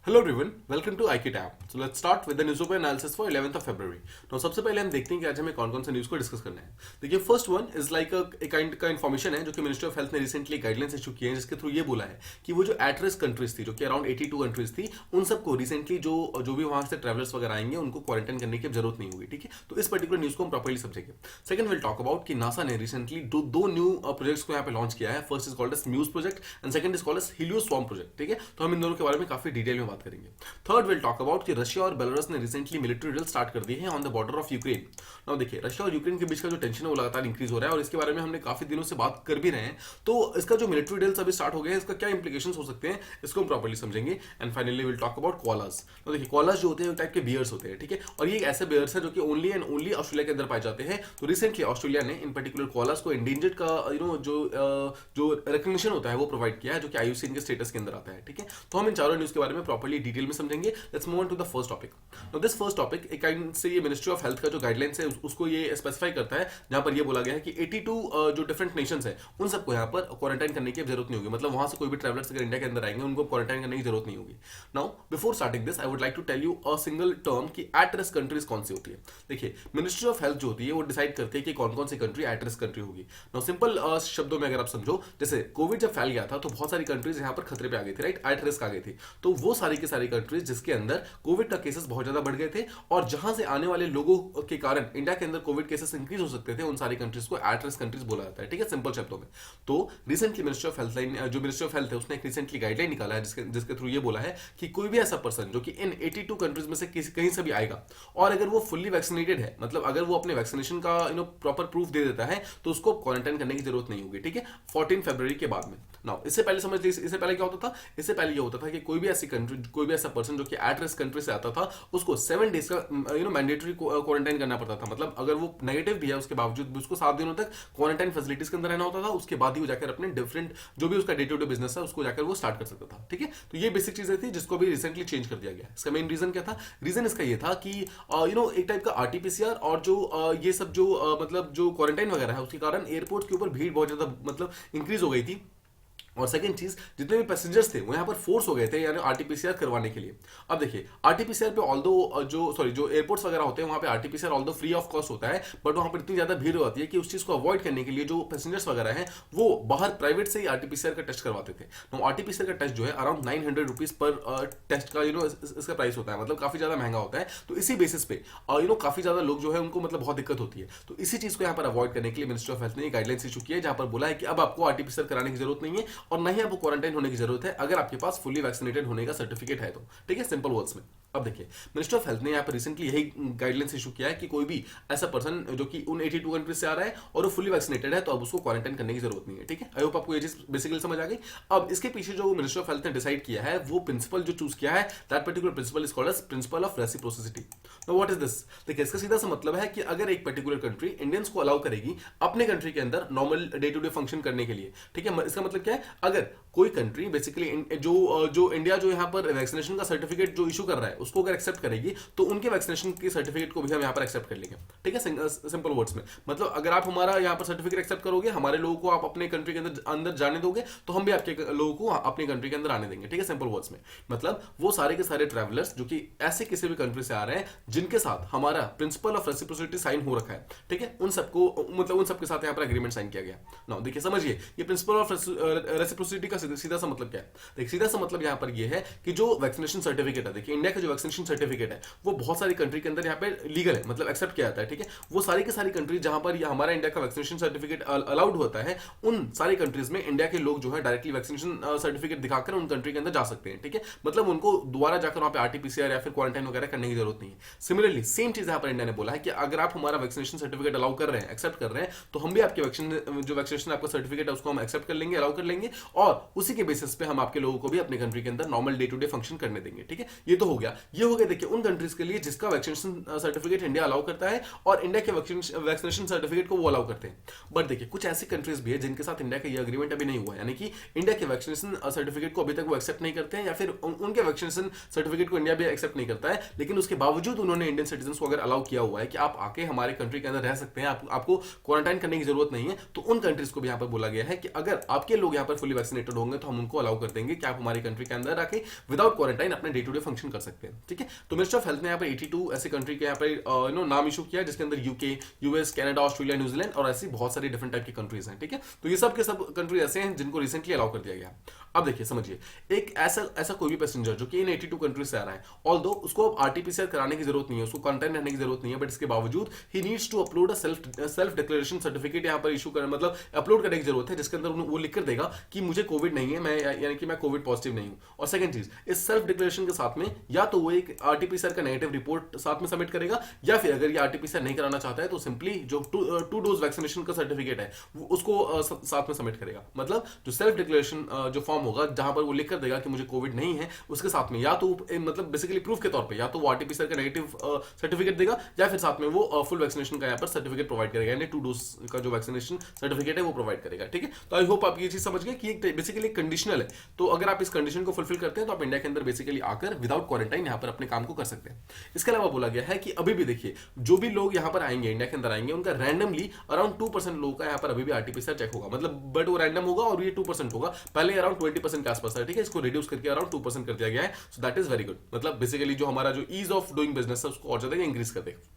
Hello everyone, welcome to आईकी टैब। So let's start with the newspaper analysis for 11th of February. तो सबसे पहले हम देखते हैं कि आज हमें कौन कौन से न्यूज़ को डिस्कस करना है। देखिए, फर्स्ट वन इज लाइक एक काइंड का इन्फॉर्मेशन है जो कि मिनिस्ट्री ऑफ हेल्थ ने रिसेंटली गाइडलाइंस इशू किए हैं, जिसके थ्रू ये बोला है कि वो जो एट रिस्क कंट्रीज थी, जो कि अराउंड 82 कंट्रीज थी, उन सबको रिसेंटली जो भी वहां से ट्रैवलर्स वगैरह आएंगे उनको क्वारंटाइन करने की जरूरत नहीं होगी। ठीक है, तो इस पर्टिकुलर न्यूज़ को हम प्रॉपर्ली समझेंगे। सेकंड विल टॉक अबाउट कि नासा ने रिसेंटली दो न्यू प्रोजेक्ट्स को यहाँ पे लॉन्च किया है। First is called as MUSE project and second is called as helioswarm project. ठीक है, तो हम इन दोनों के बारे में काफी डिटेल में बात करेंगे। थर्ड विल टॉक अबाउट कि रशिया और बेलारूस ने रिसेंटली मिलिट्री ड्रिल स्टार्ट कर दी है on the border of Ukraine. Now देखिए, रशिया और यूक्रेन के बीच का जो टेंशन है वो लगातार इंक्रीज हो रहा है और इसके बारे में हमने काफी दिनों से बात कर भी रहे हैं। तो इसका जो मिलिट्री ड्रिल्स अभी स्टार्ट हो गया है, इसका क्या इंप्लीकेशंस हो सकते हैं, इसको हम प्रॉपर्ली समझेंगे। And finally will talk about koalas. तो देखिए, कोआलास जो होते हैं टाइप के बियर्स होते हैं। ठीक है, और ये ऐसे बियर्स हैं जो कि ओनली एंड ओनली ऑस्ट्रेलिया के अंदर पाए जाते हैं। तो रिसेंटली ऑस्ट्रेलिया ने इन पर्टिकुलर कोआलास को इंडेंजर्ड का जो रिकग्निशन होता है वो प्रोवाइड किया है, जो कि आईयूसीएन के स्टेटस के अंदर आता है। ठीक है, तो हम इन चारों न्यूज के बारे में प्रॉपर्ली डिटेल में समझेंगे। Let's move on to the first topic. Now this first topic एक काइंड से ये मिनिस्ट्री ऑफ हेल्थ का जो गाइडलाइंस है उसको ये स्पेसिफाई करता है, जहां पर ये बोला गया है कि 82 जो डिफरेंट नेशंस है उन सबको यहाँ पर क्वारंटाइन करने की जरूरत नहीं होगी। मतलब वहां से कोई भी ट्रैवलर्स अगर इंडिया के अंदर आएंगे उनको क्वारंटाइन करने की जरूरत नहीं होगी। Now before starting this I would like to tell you a single term कि एट रिस्क कंट्रीज कौन सी होती है। देखिए, मिनिस्ट्री ऑफ हेल्थ जो होती है वो डिसाइड करती है कि कौन कौन सी कंट्री एट रिस्क कंट्री होगी। नाउ सिंपल शब्दों में अगर आप समझो, जैसे कोविड जब फैल गया था तो बहुत सारी कंट्रीज यहाँ पर खतरे पे आ गई थी, राइट, एट रिस्क आ गई थी। तो वो सारी की सारी कंट्रीज जिसके अंदर कोविड का केसेस बहुत ज्यादा बढ़ गए थे और जहां से आने वाले लोगों के कारण इंडिया के अंदर कोविड केसेस इंक्रीज हो सकते थे, उन सारी कंट्रीज को एट रिस्क कंट्रीज बोला जाता है। ठीक है, सिंपल शब्दों में। तो recently ministry of health line जो मिनिस्ट्री ऑफ हेल्थ है उसने एक रिसेंटली गाइडलाइन निकाला है जिसके थ्रू ये बोला है कि कोई भी ऐसा पर्सन जो कि इन 82 कंट्रीज में से कहीं से भी आएगा और अगर वो फुल्ली वैक्सीनेटेड है, मतलब अगर वो अपने वैक्सीनेशन का प्रॉपर प्रूफ दे देता है, तो उसको क्वारंटाइन करने की जरूरत नहीं होगी। ठीक है, 14 फरवरी के बाद में। नाउ इससे पहले समझ लीजिए, इससे पहले क्या होता था? इससे पहले ये होता था कि कोई भी ऐसी कंट्री, कोई भी ऐसा पर्सन जो कि एट रिस्क कंट्री से आता था, उसको 7 डेज का मैंडेटरी क्वारंटाइन करना पड़ता था। मतलब अगर वो नेगेटिव भी है उसके बावजूद भी उसको 7 दिनों तक क्वारंटाइन फैसिलिटीज के अंदर रहना होता था। उसके बाद ही वो जाकर अपने डिफरेंट जो भी उसका डे टू डे बिजनेस है उसको जाकर वो स्टार्ट कर सकता था। ठीक है, तो ये बेसिक चीजें थी जिसको भी रिसेंटली चेंज कर दिया गया। इसका मेन रीजन क्या था? रीजन इसका ये था कि एक टाइप का आरटीपीसीआर और जो ये सब जो मतलब जो क्वारंटाइन वगैरह है उसके कारण एयरपोर्ट के ऊपर भीड़ बहुत ज्यादा मतलब इंक्रीज हो गई थी। और सेकंड चीज, जितने भी पैसेंजर्स थे वो यहाँ पर फोर्स हो गए थे यानी आरटीपीसीआर करवाने के लिए। अब देखिए, आरटीपीसीआर पे ऑल्दो जो एयरपोर्ट्स वगैरह होते हैं वहाँ पे RTPCR although free of cost होता है, बट वहाँ पर इतनी ज्यादा भीड़ होती है कि उस चीज को अवॉइड करने के लिए जो पैसेंजर्स वगैरह हैं वो बाहर प्राइवेट से ही आरटीपीसीआर का टेस्ट करवाते थे। तो आरटीपीसीआर का टेस्ट जो है अराउंड 900 रुपीज पर टेस्ट का इसका प्राइस होता है, मतलब काफी ज्यादा महंगा होता है। तो इसी बेसिस पे काफी ज्यादा लोग जो है उनको मतलब बहुत दिक्कत होती है। तो इसी चीज को यहाँ पर अवॉइड करने के लिए मिनिस्ट्री ऑफ हेल्थ ने गाइडलाइंस इशू किया है, जहां पर बोला है कि अब आपको आरटीपीसीआर कराने की जरूरत नहीं है और ना ही आपको क्वारंटाइन होने की जरूरत है अगर आपके पास फुली वैक्सीनेटेड होने का सर्टिफिकेट है तो। ठीक है, सिंपल वर्ड्स में। अब देखिए, मिनिस्टर ऑफ हेल्थ ने यहाँ पर रिसेंटली यही गाइडलाइंस इशू किया है कि कोई भी ऐसा पर्सन जो कि उन 82 कंट्रीज से आ रहा है और वो फुली वैक्सीनेटेड है तो अब उसको क्वारंटाइन करने की जरूरत नहीं है। ठीक है, आई होप आपको ये चीज बेसिकली समझ आ गई। अब इसके पीछे जो मिनिस्टर ऑफ हेल्थ ने डिसाइड किया है वो प्रिंसिपल जो चूज किया है, that particular principle is called as principle of reciprocity. Now what is this? देखिए, इसका सीधा सा मतलब है कि अगर एक पर्टिकुलर कंट्री इंडियंस को अलाउ करेगी अपने कंट्री के अंदर normal day to day function करने के लिए, ठीक है, इसका मतलब क्या है? अगर कोई कंट्री बेसिकली जो इंडिया जो यहाँ पर वैक्सीनेशन का सर्टिफिकेट जो इशू कर रहा है उसको अगर एक्सेप्ट करेगी तो उनके वैक्सीनेशन के सर्टिफिकेट को भी हम यहाँ पर एक्सेप्ट कर लेंगे। ठीक है, सिंपल वर्ड्स में मतलब अगर आप हमारा यहाँ पर सर्टिफिकेट एक्सेप्ट करोगे, हमारे लोगों को आप अपने कंट्री के अंदर जाने दोगे, तो हम भी आपके लोगों को अपनी कंट्री के अंदर आने देंगे। ठीक है, सिंपल वर्ड्स में मतलब वो सारे के सारे ट्रैवलर्स जो कि ऐसे किसी भी कंट्री से आ रहे हैं जिनके साथ हमारा प्रिंसिपल ऑफ रेसिप्रोसिटी साइन हो रखा है, ठीक है, उन सबको मतलब उन सबके साथ यहाँ पर एग्रीमेंट साइन किया गया। नाउ देखिए, समझिए ये प्रिंसिपल ऑफ रेसिप्रोसिटी का सीधा सा मतलब क्या है? देखिए, सीधा सा मतलब यहाँ पर ये है कि जो वैक्सीनेशन सर्टिफिकेट है, देखिए इंडिया का जो वैक्सीनेशन सर्टिफिकेट है वो बहुत सारी कंट्री के अंदर यहाँ पे लीगल है, मतलब एक्सेप्ट किया जाता है। ठीक है, वो सारी की सारी कंट्री जहां पर हमारा इंडिया का वैक्सीनेशन सर्टिफिकेट अलाउड होता है, उन सारी कंट्रीज में इंडिया के लोग जो है डायरेक्टली वैक्सीनेशन सर्टिफिकेट दिखाकर उन कंट्री के अंदर जा सकते हैं। ठीक है, मतलब उनको दोबारा जाकर वहां पे आरटीपीसीआर या फिर क्वारंटाइन वगैरह करने की जरूरत नहीं है। सिमिलरली सेम चीज यहाँ पर इंडिया ने बोला है कि अगर आप हमारा वैक्सीनेशन सर्टिफिकेट अलाउ कर रहे हैं, एक्सेप्ट कर रहे हैं, तो हम भी आपके वैक्सीनेशन आपका सर्टिफिकेट है उसको हम एक्सेप्ट कर लेंगे, अलाउ कर लेंगे और उसी के बेसिस पे हम आपके लोगों को भी अपने कंट्री के अंदर normal day to day function करने देंगे। ठीक है, ये तो हो गया। ये हो गया देखिए उन कंट्रीज के लिए जिसका वैक्सीनेशन सर्टिफिकेट इंडिया अलाउ करता है और इंडिया के वैक्सीनेशन सर्टिफिकेट को वो अलाउ करते हैं। बट देखिए कुछ ऐसी कंट्रीज भी है जिनके साथ इंडिया का ये अग्रीमेंट अभी नहीं हुआ है, यानी कि इंडिया के वैक्सीनेशन सर्टिफिकेट को अभी तक वो एक्सेप्ट नहीं करते हैं, या फिर उनके वैक्सीनेशन सर्टिफिकेट को इंडिया भी एक्सेप्ट नहीं करता है, लेकिन उसके बावजूद उन्होंने इंडियन सिटीजन को अगर अलाउ किया हुआ है कि आप आके हमारे कंट्री के अंदर रह सकते हैं, आपको क्वारंटाइन करने की जरूरत नहीं है, तो उन कंट्रीज को भी यहाँ पर बोला गया है कि अगर आपके लोग यहाँ पर फुली वैक्सीनेटेड होंगे तो हम उनको अलाउ कर देंगे कि आप हमारी कंट्री के अंदर आके विदाउट क्वारंटाइन अपने डे टू डे फंक्शन कर सकते हैं। ठीक है, तो मिनिस्टर ऑफ हेल्थ ने यहाँ पर 82 ऐसे कंट्री के यहाँ पर नाम इशू किया, जिसके अंदर UK, US, Canada, Australia, New Zealand और ऐसी बहुत सारी डिफरेंट टाइप की कंट्रीज हैं। ठीक है, तो ये सब के सब कंट्री ऐसे हैं जिनको रिसेंटली अलाउ कर दिया गया। अब देखिए समझिए, एक ऐसा कोई भी पैसेंजर जो कि इन 82 कंट्रीज से आ रहा है, ऑल्दो उसको अब आरटीपीसीआर कराने की जरूरत नहीं है, उसको क्वारंटाइन रहने की जरूरत नहीं है, बट इसके बावजूद he needs to upload a self declaration certificate यहाँ पर इशू कर मतलब अपलोड करने की जरूरत है, जिसके अंदर वो लिख कर देगा कि मुझे कोविड नहीं है, मैं यानी कि मैं कोविड पॉजिटिव नहीं हूं। और सेकंड चीज, इस सेल्फ डिक्लेरेशन के साथ में या तो वो एक आरटीपीसीआर का नेगेटिव रिपोर्ट साथ में सबमिट करेगा, या फिर अगर ये आरटीपीसीआर नहीं कराना चाहता है तो सिंपली जो टू डोज वैक्सीनेशन का सर्टिफिकेट है उसको साथ में सबमिट करेगा। मतलब जो सेल्फ डिक्लेरेशन जो फॉर्म होगा जहां पर वो लिख कर देगा कि मुझे कोविड नहीं है, उसके साथ में या तो मतलब बेसिकली प्रूफ के तौर पे या तो वो आरटीपीसीआर का नेगेटिव सर्टिफिकेट देगा, या फिर साथ में वो फुल वैक्सीनेशन का यहाँ पर सर्टिफिकेट प्रोवाइड करेगा, यानी 2 डोज का जो वैक्सीनेशन सर्टिफिकेट है वो प्रोवाइड करेगा। ठीक है, तो आई होप आप ये चीज समझ गए कि एक बेसिकली कंडीशनल है, तो अगर आप इस कंडीशन को फुलफिल करते हैं तो आप इंडिया के अंदर बेसिकली आकर विदाउट क्वारंटाइन यहाँ पर अपने काम को कर सकते हैं। इसके अलावा बोला गया है कि अभी भी देखिए जो भी लोग यहाँ पर आएंगे, इंडिया के अंदर आएंगे, उनका रैंडमली अराउंड 2% लोगों का यहाँ पर अभी भी आरटीपीसीआर चेक होगा, मतलब बट वो रैंडम होगा और ये 2% होगा, पहले अराउंड 20% के आसपास है। ठीक है, इसको रिड्यूस करके अराउंड 2% कर दिया गया है, so that is very good. मतलब बेसिकली जो हमारा जो ईज ऑफ डूइंग बिजनेस है उसको और ज्यादा इंक्रीज कर देगा।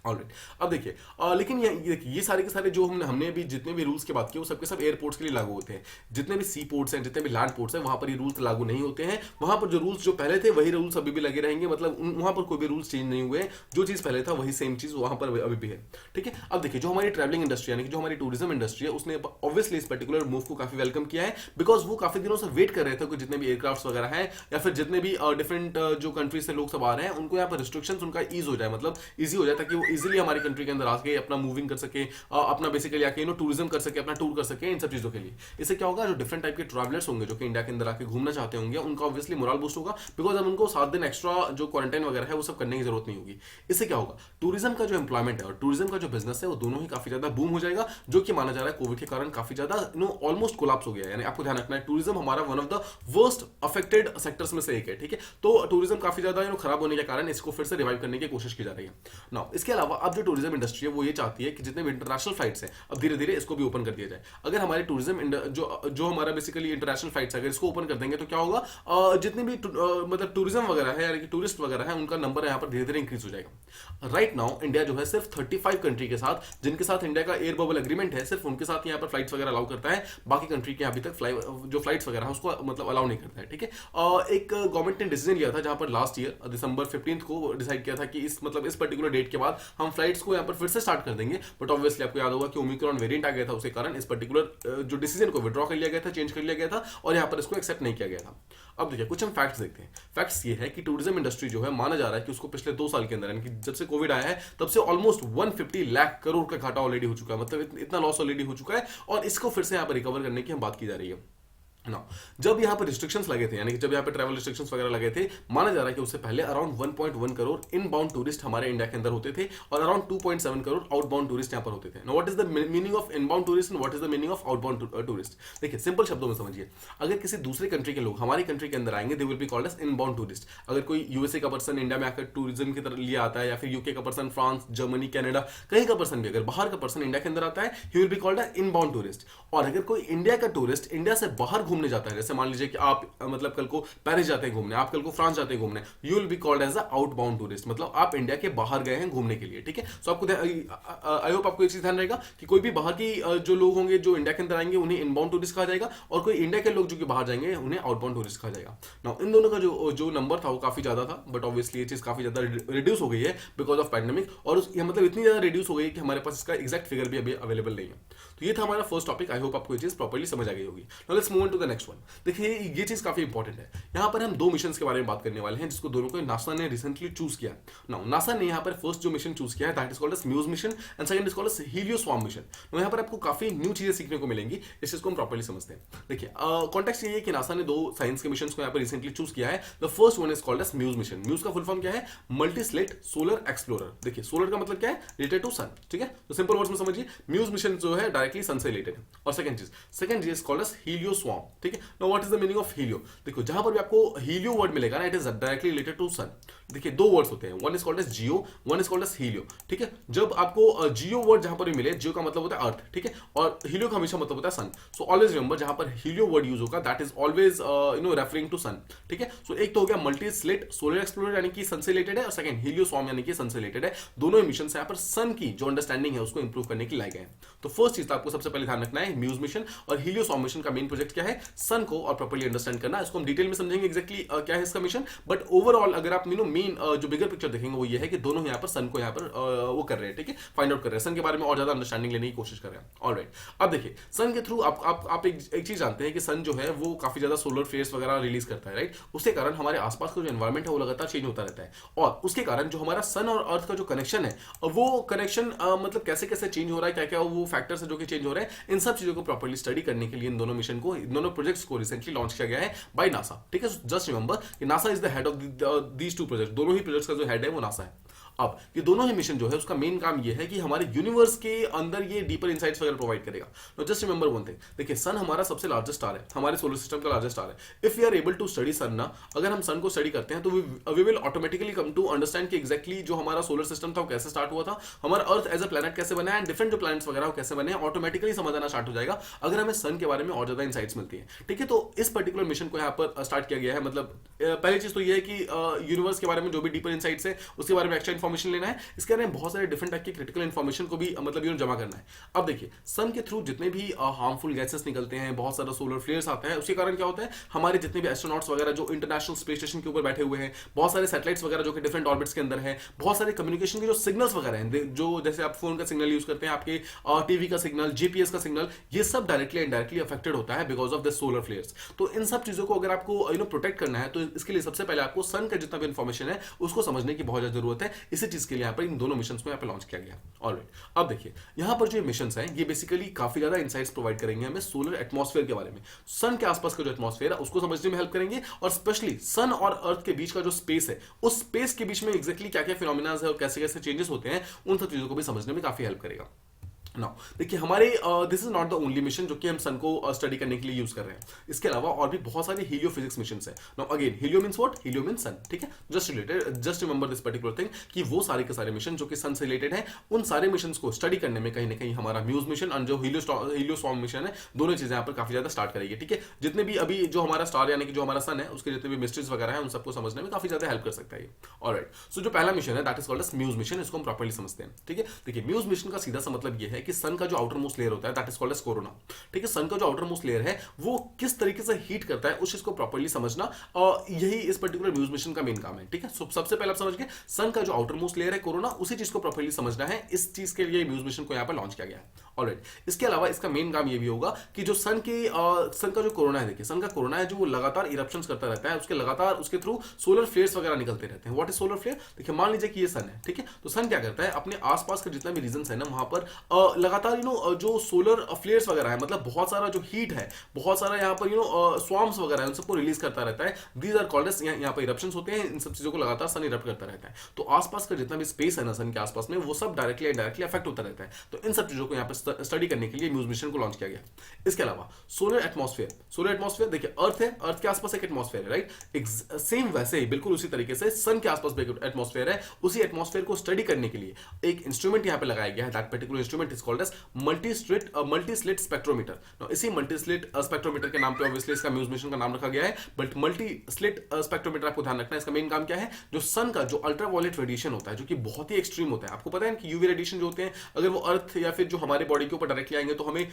ऑलराइट, अब देखिए लेकिन ये सारे के सारे जो हमने अभी जितने भी रूल्स की बात की वो सबके सब एयरपोर्ट्स के लिए लागू होते हैं। जितने भी सी पोर्ट्स हैं, जितने भी लैंड पोर्ट्स हैं, वहां पर ये रूल्स लागू नहीं होते हैं। वहां पर जो रूल्स जो पहले थे वही रूल्स अभी भी लगे रहेंगे, मतलब वहां पर कोई भी रूल्स चेंज नहीं हुए, जो चीज पहले था वही सेम चीज वहां पर अभी भी है। ठीक है, अब देखिए जो हमारी ट्रैवलिंग इंडस्ट्री यानी कि जो हमारी टूरिज्म इंडस्ट्री है उसने ऑब्वियसली इस पर्टिकुलर मूव को काफी वेलकम किया है, बिकॉज वो काफी दिनों से वेट कर रहे थे कि जितने भी एयरक्राफ्ट वगैरह हैं या फिर जितने भी डिफरेंट जो कंट्री से लोग सब आ रहे हैं उनको यहाँ पर रिस्ट्रिक्शंस उनका ईज हो जाए, मतलब ईजी हो जाए, ताकि वो इजीली हमारी कंट्री के अंदर आके अपना मूविंग कर सके, अपना बेसिकली आके टूरिज्म कर सके, अपना टूर कर सके, इन सब चीजों के लिए। इससे क्या होगा, जो डिफरेंट टाइप के ट्रैवलर्स होंगे जो कि इंडिया के अंदर आके घूमना चाहते होंगे उनका ऑब्वियसली मोरल बूस्ट होगा, बिकॉज अब उनको 7 दिन एक्स्ट्रा जो क्वारंटाइन वगैरह है वो सब करने की जरूरत नहीं होगी। इससे क्या होगा, टूरिज्म का जो एम्प्लॉयमेंट है और टूरिज्म का जो बिजनेस है वो दोनों ही काफी ज्यादा बूम हो जाएगा, जो कि माना जा रहा है कोविड के कारण काफी ज्यादा ऑलमोस्ट कोलैप्स हो गया है। यानी आपको ध्यान रखना है टूरिज्म हमारा one of the worst affected sectors में से एक है। ठीक है, तो टूरिज्म काफी ज्यादा खराब होने के कारण इसको फिर से रिवाइव करने की कोशिश की जा रही है। नाउ इसके अलावा अब जो टूरिज्म इंडस्ट्री है वो ये चाहती है कि जितने भी इंटरनेशनल फ्लाइट्स हैं अब धीरे धीरे इसको भी ओपन कर दिया जाए। अगर हमारे टूरिज्म जो हमारा बेसिकली इंटरनेशनल फ्लाइट्स अगर इसको ओपन कर देंगे तो क्या होगा, जितने भी मतलब टूरिज्म वगैरह है यानी कि टूरिस्ट वगैरह है उनका नंबर यहाँ पर धीरे धीरे इंक्रीज हो जाएगा। राइट नाउ इंडिया जो है सिर्फ 35 कंट्री के साथ जिनके साथ इंडिया का एयर बबल एग्रीमेंट है सिर्फ उनके साथ यहाँ पर फ्लाइट्स वगैरह अलाउ करता है, बाकी कंट्री के अभी तक जो फ्लाइट्स वगैरह है उसको मतलब अलाउ नहीं करता है। ठीक है, एक गवर्नमेंट ने डिसीजन लिया था जहां पर लास्ट ईयर दिसंबर 15 को डिसाइड किया था कि इस पर्टिकुलर डेट के बाद हम फ्लाइट्स को यहाँ पर फिर से स्टार्ट कर देंगे, बट ऑब्वियसली आपको याद होगा कि ओमिक्रॉन वेरिएंट आ गया था, उसके कारण इस पर्टिकुलर जो डिसीजन को विड्रॉ कर लिया गया था, चेंज कर लिया गया था और यहाँ पर इसको एक्सेप्ट नहीं किया गया था। अब देखिए कुछ हम फैक्ट्स देखते हैं। फैक्ट्स ये है कि टूरिज्म इंडस्ट्री जो है माना जा रहा है कि उसको पिछले 2 साल के अंदर यानी कि जब से कोविड आया है तब से ऑलमोस्ट 150 लाख करोड़ का घाटा ऑलरेडी हो चुका है, मतलब इतना लॉस ऑलरेडी हो चुका है और इसको फिर से यहाँ पर रिकवर करने की हम बात की जा रही है ना। जब यहाँ पर रिस्ट्रिक्शंस लगे थे यानी कि जब यहाँ पर ट्रैवल रिस्ट्रिक्शंस वगैरह लगे थे, माना जा रहा है कि उससे पहले अराउंड 1.1 करोड़ इनबाउंड टूरिस्ट हमारे इंडिया के अंदर होते थे और अराउंड 2.7 करोड़ आउटबाउंड टूरिस्ट यहाँ पर होते थे। Now what is the meaning of inbound tourist and what is the meaning of outbound tourist? देखिए सिंपल शब्दों में समझिए, अगर किसी दूसरे कंट्री के लोग हमारी कंट्री के अंदर आएंगे they will be called as inbound tourist. अगर कोई यूएसए का पर्सन इंडिया में आकर टूरिज्म की तरह लिए आता है या फिर यूके का पर्सन, फ्रांस, जर्मनी, कनाडा कहीं का पर्सन भी अगर बाहर का पर्सन इंडिया के अंदर आता है he will be called as inbound tourist. और अगर कोई इंडिया का टूरिस्ट इंडिया से बाहर घूमने जाता है, जैसे मान लीजिए कि आप मतलब कल को पेरिस जाते हैं घूमने, आप कल को फ्रांस जाते हैं घूमने, you will be called as a outbound tourist, मतलब आप इंडिया के बाहर गए हैं घूमने के लिए। ठीक है, सो आपको आई होप आपको एक चीज ध्यान रहेगा कि कोई भी बाहर की जो लोग होंगे जो इंडिया के अंदर आएंगे उन्हें इनबाउंड टूरिस्ट कहा जाएगा और कोई इंडिया के लोग जो कि बाहर जाएंगे उन्हें आउटबाउंड टूरिस्ट कहा जाएगा। नाउ इन दोनों का जो नंबर था वो काफी ज्यादा था, बट ऑब्वियसली ये चीज काफी ज्यादा रिड्यूस हो गई है बिकॉज ऑफ पैंडेमिक, और मतलब इतनी ज्यादा रिड्यूस हो गई कि हमारे पास इसका एग्जैक्ट फिगर भी अभी अवेलेबल नहीं है। तो ये था हमारा फर्स्ट टॉपिक। आई होप आपको ये चीज प्रॉपर्ली समझ आ गई होगी। Now let's move on to the the next one. देखिए ये चीज काफी इंपॉर्टेंट है। यहाँ पर हम दो मिशन के बारे में बात करने वाले हैं जिसको दोनों को नासा ने रिसेंटली चूज किया। नाउ नासा ने यहाँ पर फर्स्ट जो मिशन चूज किया है that is called as muse mission and second is called as helioswarm mission. तो यहाँ पर आपको काफी न्यू चीजें सीखने को मिलेंगी, इस चीज को हम प्रॉपर्ली समझते हैं। देखिए कॉन्टेक्स्ट ये है कि नासा ने दो साइंस के मिशन को यहाँ पर रिसेंटली चूज किया है। The first one is called as muse mission. Muse का फुल फॉर्म क्या है? Multi slate solar explorer. देखिए सोलर का मतलब क्या है? रिलेटेड टू सन, ठीक है। तो सिंपल वर्ड्स में समझिए, म्यूज मिशन जो है डायरेक्टली सन से रिलेटेड है। और सेकंड चीज इज कॉल्ड एज हीलियोस्वार्म, ठीक है। Now what is the meaning of helio? देखो जहां पर भी आपको हीलियो वर्ड मिलेगा ना, it is directly related to sun. देखिए दो वर्ड्स होते हैं, one is called as geo, one is called as helio, ठीक है। जब आपको जियो वर्ड जहां पर भी मिले, जियो का मतलब होता है अर्थ, ठीक है, और हीलियो का हमेशा मतलब होता है सन। सो ऑलवेज रिमेंबर जहां पर हीलियो वर्ड यूज होगा that is always referring to sun, ठीक है। सो एक तो हो गया मल्टी स्लेट सोलर एक्सप्लोरर यानी कि सन से रिलेटेड है, और सेकंड हीलियोस्वार्म यानी कि सन से रिलेटेड है। दोनों मिशन से यहाँ पर सन की जो अंडरस्टैंडिंग है उसको इंप्रूव करने के लिए लाए गए हैं। तो फर्स्ट चीज आपको सबसे पहले ध्यान रखना है, म्यूज मिशन और हीलियोस्वार्म मिशन का मेन प्रोजेक्ट क्या है? सन को और प्रॉपर्ली अंडरस्टैंड करना। इसको हम डिटेल में समझेंगे एक्जैक्टली क्या है इसका मिशन, बट ओवरऑल अगर आप मेन जो बिगर पिक्चर देखेंगे वो ये है कि दोनों यहाँ पर सन को यहाँ पर वो कर रहे हैं, ठीक है, फाइंड आउट कर रहे हैं, सन के बारे में और ज्यादा अंडरस्टैंडिंग लेने की कोशिश कर रहे हैं। ऑलराइट, अब देखिए सन के थ्रू आप एक चीज जानते हैं कि सन जो है वो काफी ज्यादा सोलर फ्लेयर्स वगैरह रिलीज करता है, राइट। उसके कारण हमारे आसपास का जो एनवायरमेंट है वो लगातार चेंज होता रहता है, और उसके कारण जो हमारा सन और अर्थ का जो कनेक्शन है वो कनेक्शन मतलब कैसे कैसे चेंज हो रहा है, क्या क्या वो फैक्टर्स है जो कि चेंज हो रहे हैं, इन सब चीजों को प्रॉपर्ली स्टडी करने के लिए इन दोनों मिशन को, इन दोनों प्रोजेक्ट्स को रिसेंटली लॉन्च किया गया है बाय नासा, ठीक है। जस्ट रिमेंबर कि NASA is the head of these two project. दोनों ही प्रोजेक्ट्स का जो हेड है वो नासा है। अब ये दोनों ही मिशन जो है उसका मेन काम ये है कि हमारे यूनिवर्स के अंदर ये डीपर इनसाइट्स वगैरह प्रोवाइड करेगा। No just remember one thing, देखिए सन हमारा सबसे लार्जेस्ट स्टार है, हमारे सोलर सिस्टम का लार्जेस्ट स्टार है। If we are able to study sun ना, अगर हम सन को स्टडी करते हैं तो we will automatically come to understand कि एग्जैक्टली जो हमारा सोलर सिस्टम था वो कैसे स्टार्ट हुआ था, हमारा अर्थ एज अ प्लैनेट कैसे बना है, एंड डिफरेंट जो प्लैनेट्स वगैरह कैसे बने हैं, ऑटोमेटिकली समझ आना स्टार्ट हो जाएगा अगर हमें सन के बारे में और ज्यादा इनसाइट्स मिलती है, ठीक है। तो इस पर्टिकुलर मिशन को यहाँ पर स्टार्ट किया गया है। मतलब पहली चीज तो ये है कि यूनिवर्स के बारे में जो भी डीपर इनसाइट्स है उसके बारे में एक्स्ट्रा इन्फॉर्मेशन लेना है। इसके बारे में बहुत सारे डिफरेंट टाइप की क्रिटिकल इन्फॉर्मेशन को भी मतलब जमा करना है। अब देखिए सन के थ्रू जितने भी हार्मफुल गैसेस निकलते हैं, बहुत सारा सोलर फ्लेयर्स आता है, उसके कारण क्या होता है, हमारे जितने भी एस्ट्रोनॉट्स वगैरह जो इंटरनेशनल स्पेस स्टेशन के ऊपर बैठे हुए हैं, बहुत सारे सैटेलाइट्स वगैरह जो कि डिफरेंट ऑर्बिट्स के अंदर है, बहुत सारे कम्युनिकेशन के जो सिग्नल्स वगैरह हैं, जो जैसे आप फोन का सिग्नल यूज करते हैं, आपके टीवी का सिग्नल, जीपीएस का सिग्नल, ये सब डायरेक्टली इनडायरेक्टली अफेक्टेड होता है because of the solar flares. तो इन सब चीजों को अगर आपको प्रोटेक्ट करना है तो इसके लिए सबसे पहले आपको सन का जितना भी इन्फॉर्मेशन है उसको समझने की बहुत ज्यादा जरूरत है। इसी चीज के लिए यहाँ पर इन दोनों मिशन को यहाँ पे लॉन्च किया गया। ऑलराइट, अब देखिए यहाँ पर जो मिशंस हैं ये बेसिकली काफी ज्यादा इनसाइट्स प्रोवाइड करेंगे हमें सोलर एटमॉस्फेयर के बारे में। सन के आसपास का जो एटमॉस्फेयर है उसको समझने में हेल्प करेंगे, और स्पेशली सन और अर्थ के बीच का जो स्पेस है, उस स्पेस के बीच में एग्जैक्टली क्या क्या फिनोमिना है और कैसे कैसे चेंजेस होते हैं, उन सब चीजों को भी समझने में काफी हेल्प करेगा। नाउ देखिए हमारे this is not the only mission जो कि हम सन को स्टडी करने के लिए यूज कर रहे हैं। इसके अलावा और भी बहुत सारे हीलियो फिजिक्स मिशन है। Now again helio means what? Helio means sun, ठीक है। Just remember this particular thing कि वो सारे के सारे मिशन जो कि सन से रिलेटेड हैं, उन सारे मिशन को स्टडी करने में कहीं ना कहीं हमारा म्यूज मिशन और जो हीलियोस्वार्म मिशन है, दोनों चीजें यहाँ पर काफी ज्यादा स्टार्ट करेगी, ठीक है। जितने भी अभी जो हमारा स्टार यानी कि जो हमारा सन है उसके जितने भी मिस्ट्रीज वगैरह है उन सबको समझने में काफी ज्यादा हेल्प कर सकता है। ऑलराइट, सो जो पहला मिशन है that is called as muse mission, इसको हम प्रॉपर्ली समझते हैं, ठीक है। देखिए म्यूज मिशन का सीधा सा मतलब ये है कि सन का जो आउटर मोस्ट लेयर होता है that is called as corona, ठीक है। सन का जो आउटर मोस्ट लेयर है वो किस तरीके से हीट करता है उस चीज को प्रॉपर्ली समझना, और यही इस पर्टिकुलर म्यूज मिशन का मेन काम है, ठीक है। सबसे पहले आप समझ गए सन का जो आउटर मोस्ट लेयर है कोरोना, उसी चीज को प्रॉपर्ली समझना है। इस चीज के लिए म्यूज मिशन को यहाँ पर लॉन्च किया गया है। ऑलराइट, इसके अलावा इसका मेन काम ये भी होगा कि जो सन का जो कोरोना है, देखिए सन का कोरोना है जो वो लगातार इरप्शंस करता रहता है, उसके लगातार उसके थ्रू सोलर फ्लेयर्स वगैरह निकलते रहते हैं। What is solar flare? देखिए मान लीजिए कि ये सन है, ठीक है। तो सन क्या करता है, अपने आसपास के जितना भी रीजन है ना वहां पर लगातार जो सोलर फ्लेयर्स वगैरह है, मतलब बहुत सारा जो हीट है, बहुत सारा यहाँ पर स्वार्म्स वगैरह है, उन सबको रिलीज करता रहता है। दीज आर कॉल्ड एज, यहाँ पर इरप्शंस होते हैं, इन सब चीजों को लगातार सन इरप्ट करता रहता है। तो आसपास का जितना भी स्पेस है ना सन के आसपास में, वो सब डायरेक्टली इनडायरेक्टली अफेक्ट होता रहता है। तो इन सब चीजों को यहाँ पर स्टडी करने के लिए म्यूज मिशन को लॉन्च किया गया। इसके अलावा सोलर एटमॉस्फेयर देखिए अर्थ है, अर्थ के आसपास एक एटमॉस्फेयर है, राइट। सेम वैसे ही बिल्कुल उसी तरीके से सन के आसपास भी एक एटमॉस्फेयर है। उसी एटमॉस्फेयर को स्टडी करने के लिए एक इंस्ट्रूमेंट यहाँ पे लगाया गया है। That particular instrument is called as multi slit spectrometer. Now इसी मल्टी स्लिट स्पेक्ट्रोमीटर के नाम पे ऑब्वियसली इसका म्यूज मिशन का नाम रखा गया है। बट मल्टी स्लिट स्पेक्ट्रोमीटर आपको ध्यान रखना है, इसका मेन काम क्या है, जो सन का जो अल्ट्रावायलेट रेडिएशन होता है जो कि बहुत ही एक्सट्रीम होता है। आपको पता है कि यूवी रेडिएशन जो होते हैं अगर वो अर्थ या फिर जो हमारे बॉडी के ऊपर डायरेक्टली आएंगे तो हमें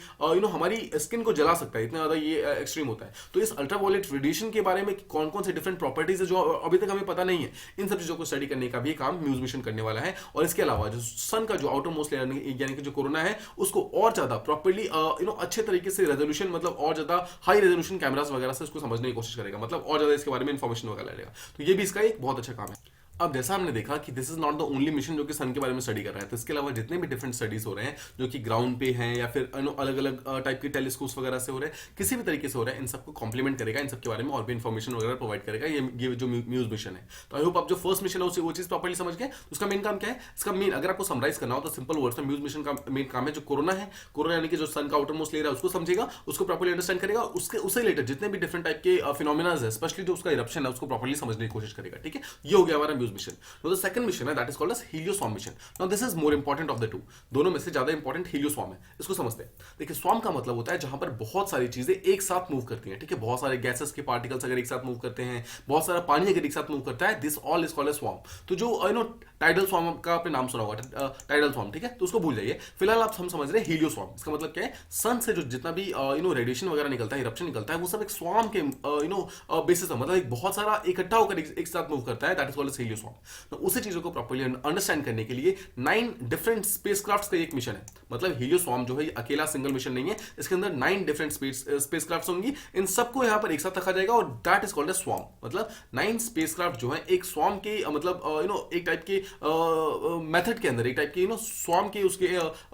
हमारी स्किन को जला सकता है, इतना ज्यादा ये एक्सट्रीम होता है। तो इस अल्ट्रावायलेट रेडिएशन के बारे में कौन कौन से डिफरेंट प्रॉपर्टीज है जो अभी तक हमें पता नहीं है, इन सब चीजों को स्टडी करने का भी काम म्यूज मिशन करने वाला है। और इसके अलावा जो सन का जो आउटर मोस्ट लेयर यानी कि जो कोरोना कोरोना है उसको और ज्यादा प्रॉपर्ली अच्छे तरीके से रेजोल्यूशन, मतलब और ज्यादा हाई रेजोल्यूशन कैमरास वगैरह से उसको समझने की कोशिश करेगा, मतलब और ज्यादा इसके बारे में इंफॉर्मेशन वगैरह लेगा। तो ये भी इसका एक बहुत अच्छा काम है। अब जैसा हमने देखा कि this is not the only mission जो कि सन के बारे में स्टडी कर रहा है, तो इसके अलावा जितने भी डिफरेंट स्टडीज हो रहे हैं जो कि ग्राउंड पे हैं या फिर अलग अलग टाइप के टेलीस्कोप्स वगैरह से हो रहे हैं, किसी भी तरीके से हो रहा है, इन सबको कॉम्प्लीमेंट करेगा, इन सबके बारे में और भी इन्फॉर्मेशन वगैरह प्रोवाइड करेगा ये जो म्यूज मिशन है। तो आई होप आप जो फर्स्ट मिशन है वो चीज प्रॉपर्ली समझ गए। उसका मेन काम क्या है, इसका मेन अगर आपको समराइज करना हो तो सिंपल वर्ड्स में म्यूज मिशन का मेन काम है जो कोरोना है, कोरोना यानी कि जो सन का आउटर मोस्ट लेयर है उसको समझेगा, उसको प्रॉपर्ली अंडरस्टैंड करेगा, उससे रिलेटेड जितने भी डिफरेंट टाइप के फिनोमिनाज है, स्पेशली जो उसका इरप्शन है उसको प्रॉपर्ली समझने की कोशिश करेगा। ठीक है, ये हो गया हमारा म्यूज मिशन। सेकंड मिशन है that is called as helioswarm mission. Now this is more important of the two, दोनों में से ज्यादा इंपॉर्टेंट हीलियोस्वार्म है। इसको समझते हैं। देखिए स्वार्म का मतलब होता है जहां पर बहुत सारी चीजें एक साथ मूव करती हैं। ठीक है, बहुत सारे गैसेस के पार्टिकल्स अगर एक साथ मूव करते हैं, बहुत सारा पानी अगर एक साथ मूव करता है, this all is called as swarm. तो जो टाइडल स्वार्म का आपने नाम सुना होगा, टाइडल स्वार्म, ठीक है, तो उसको भूल जाइए। फिलहाल आप हम समझ रहे हैं हीलियोस्वार्म। इसका मतलब क्या है, सन से जो जितना भी रेडिएशन वगैरह निकलता है, इरप्शन निकलता है, वो सब एक स्वार्म के बेसिस पर, मतलब एक बहुत सारा इकट्ठा होकर एक साथ मूव करता है, दैट इज कॉल्ड एज हीलियोस्वार्म। तो उसी चीजों को प्रॉपर्ली अंडरस्टैंड करने के लिए 9 डिफरेंट स्पेसक्राफ्ट्स का एक मिशन है। मतलब हीलियोस्वार्म जो है अकेला सिंगल मिशन नहीं है, इसके अंदर 9 डिफरेंट स्पेसक्राफ्ट्स होंगी, इन सबको यहां पर एक साथ रखा जाएगा और that is called as swarm. मतलब 9 स्पेसक्राफ्ट जो है एक स्वार्म के मतलब एक टाइप के मेथड के अंदर, एक टाइप के स्वार्म के उसके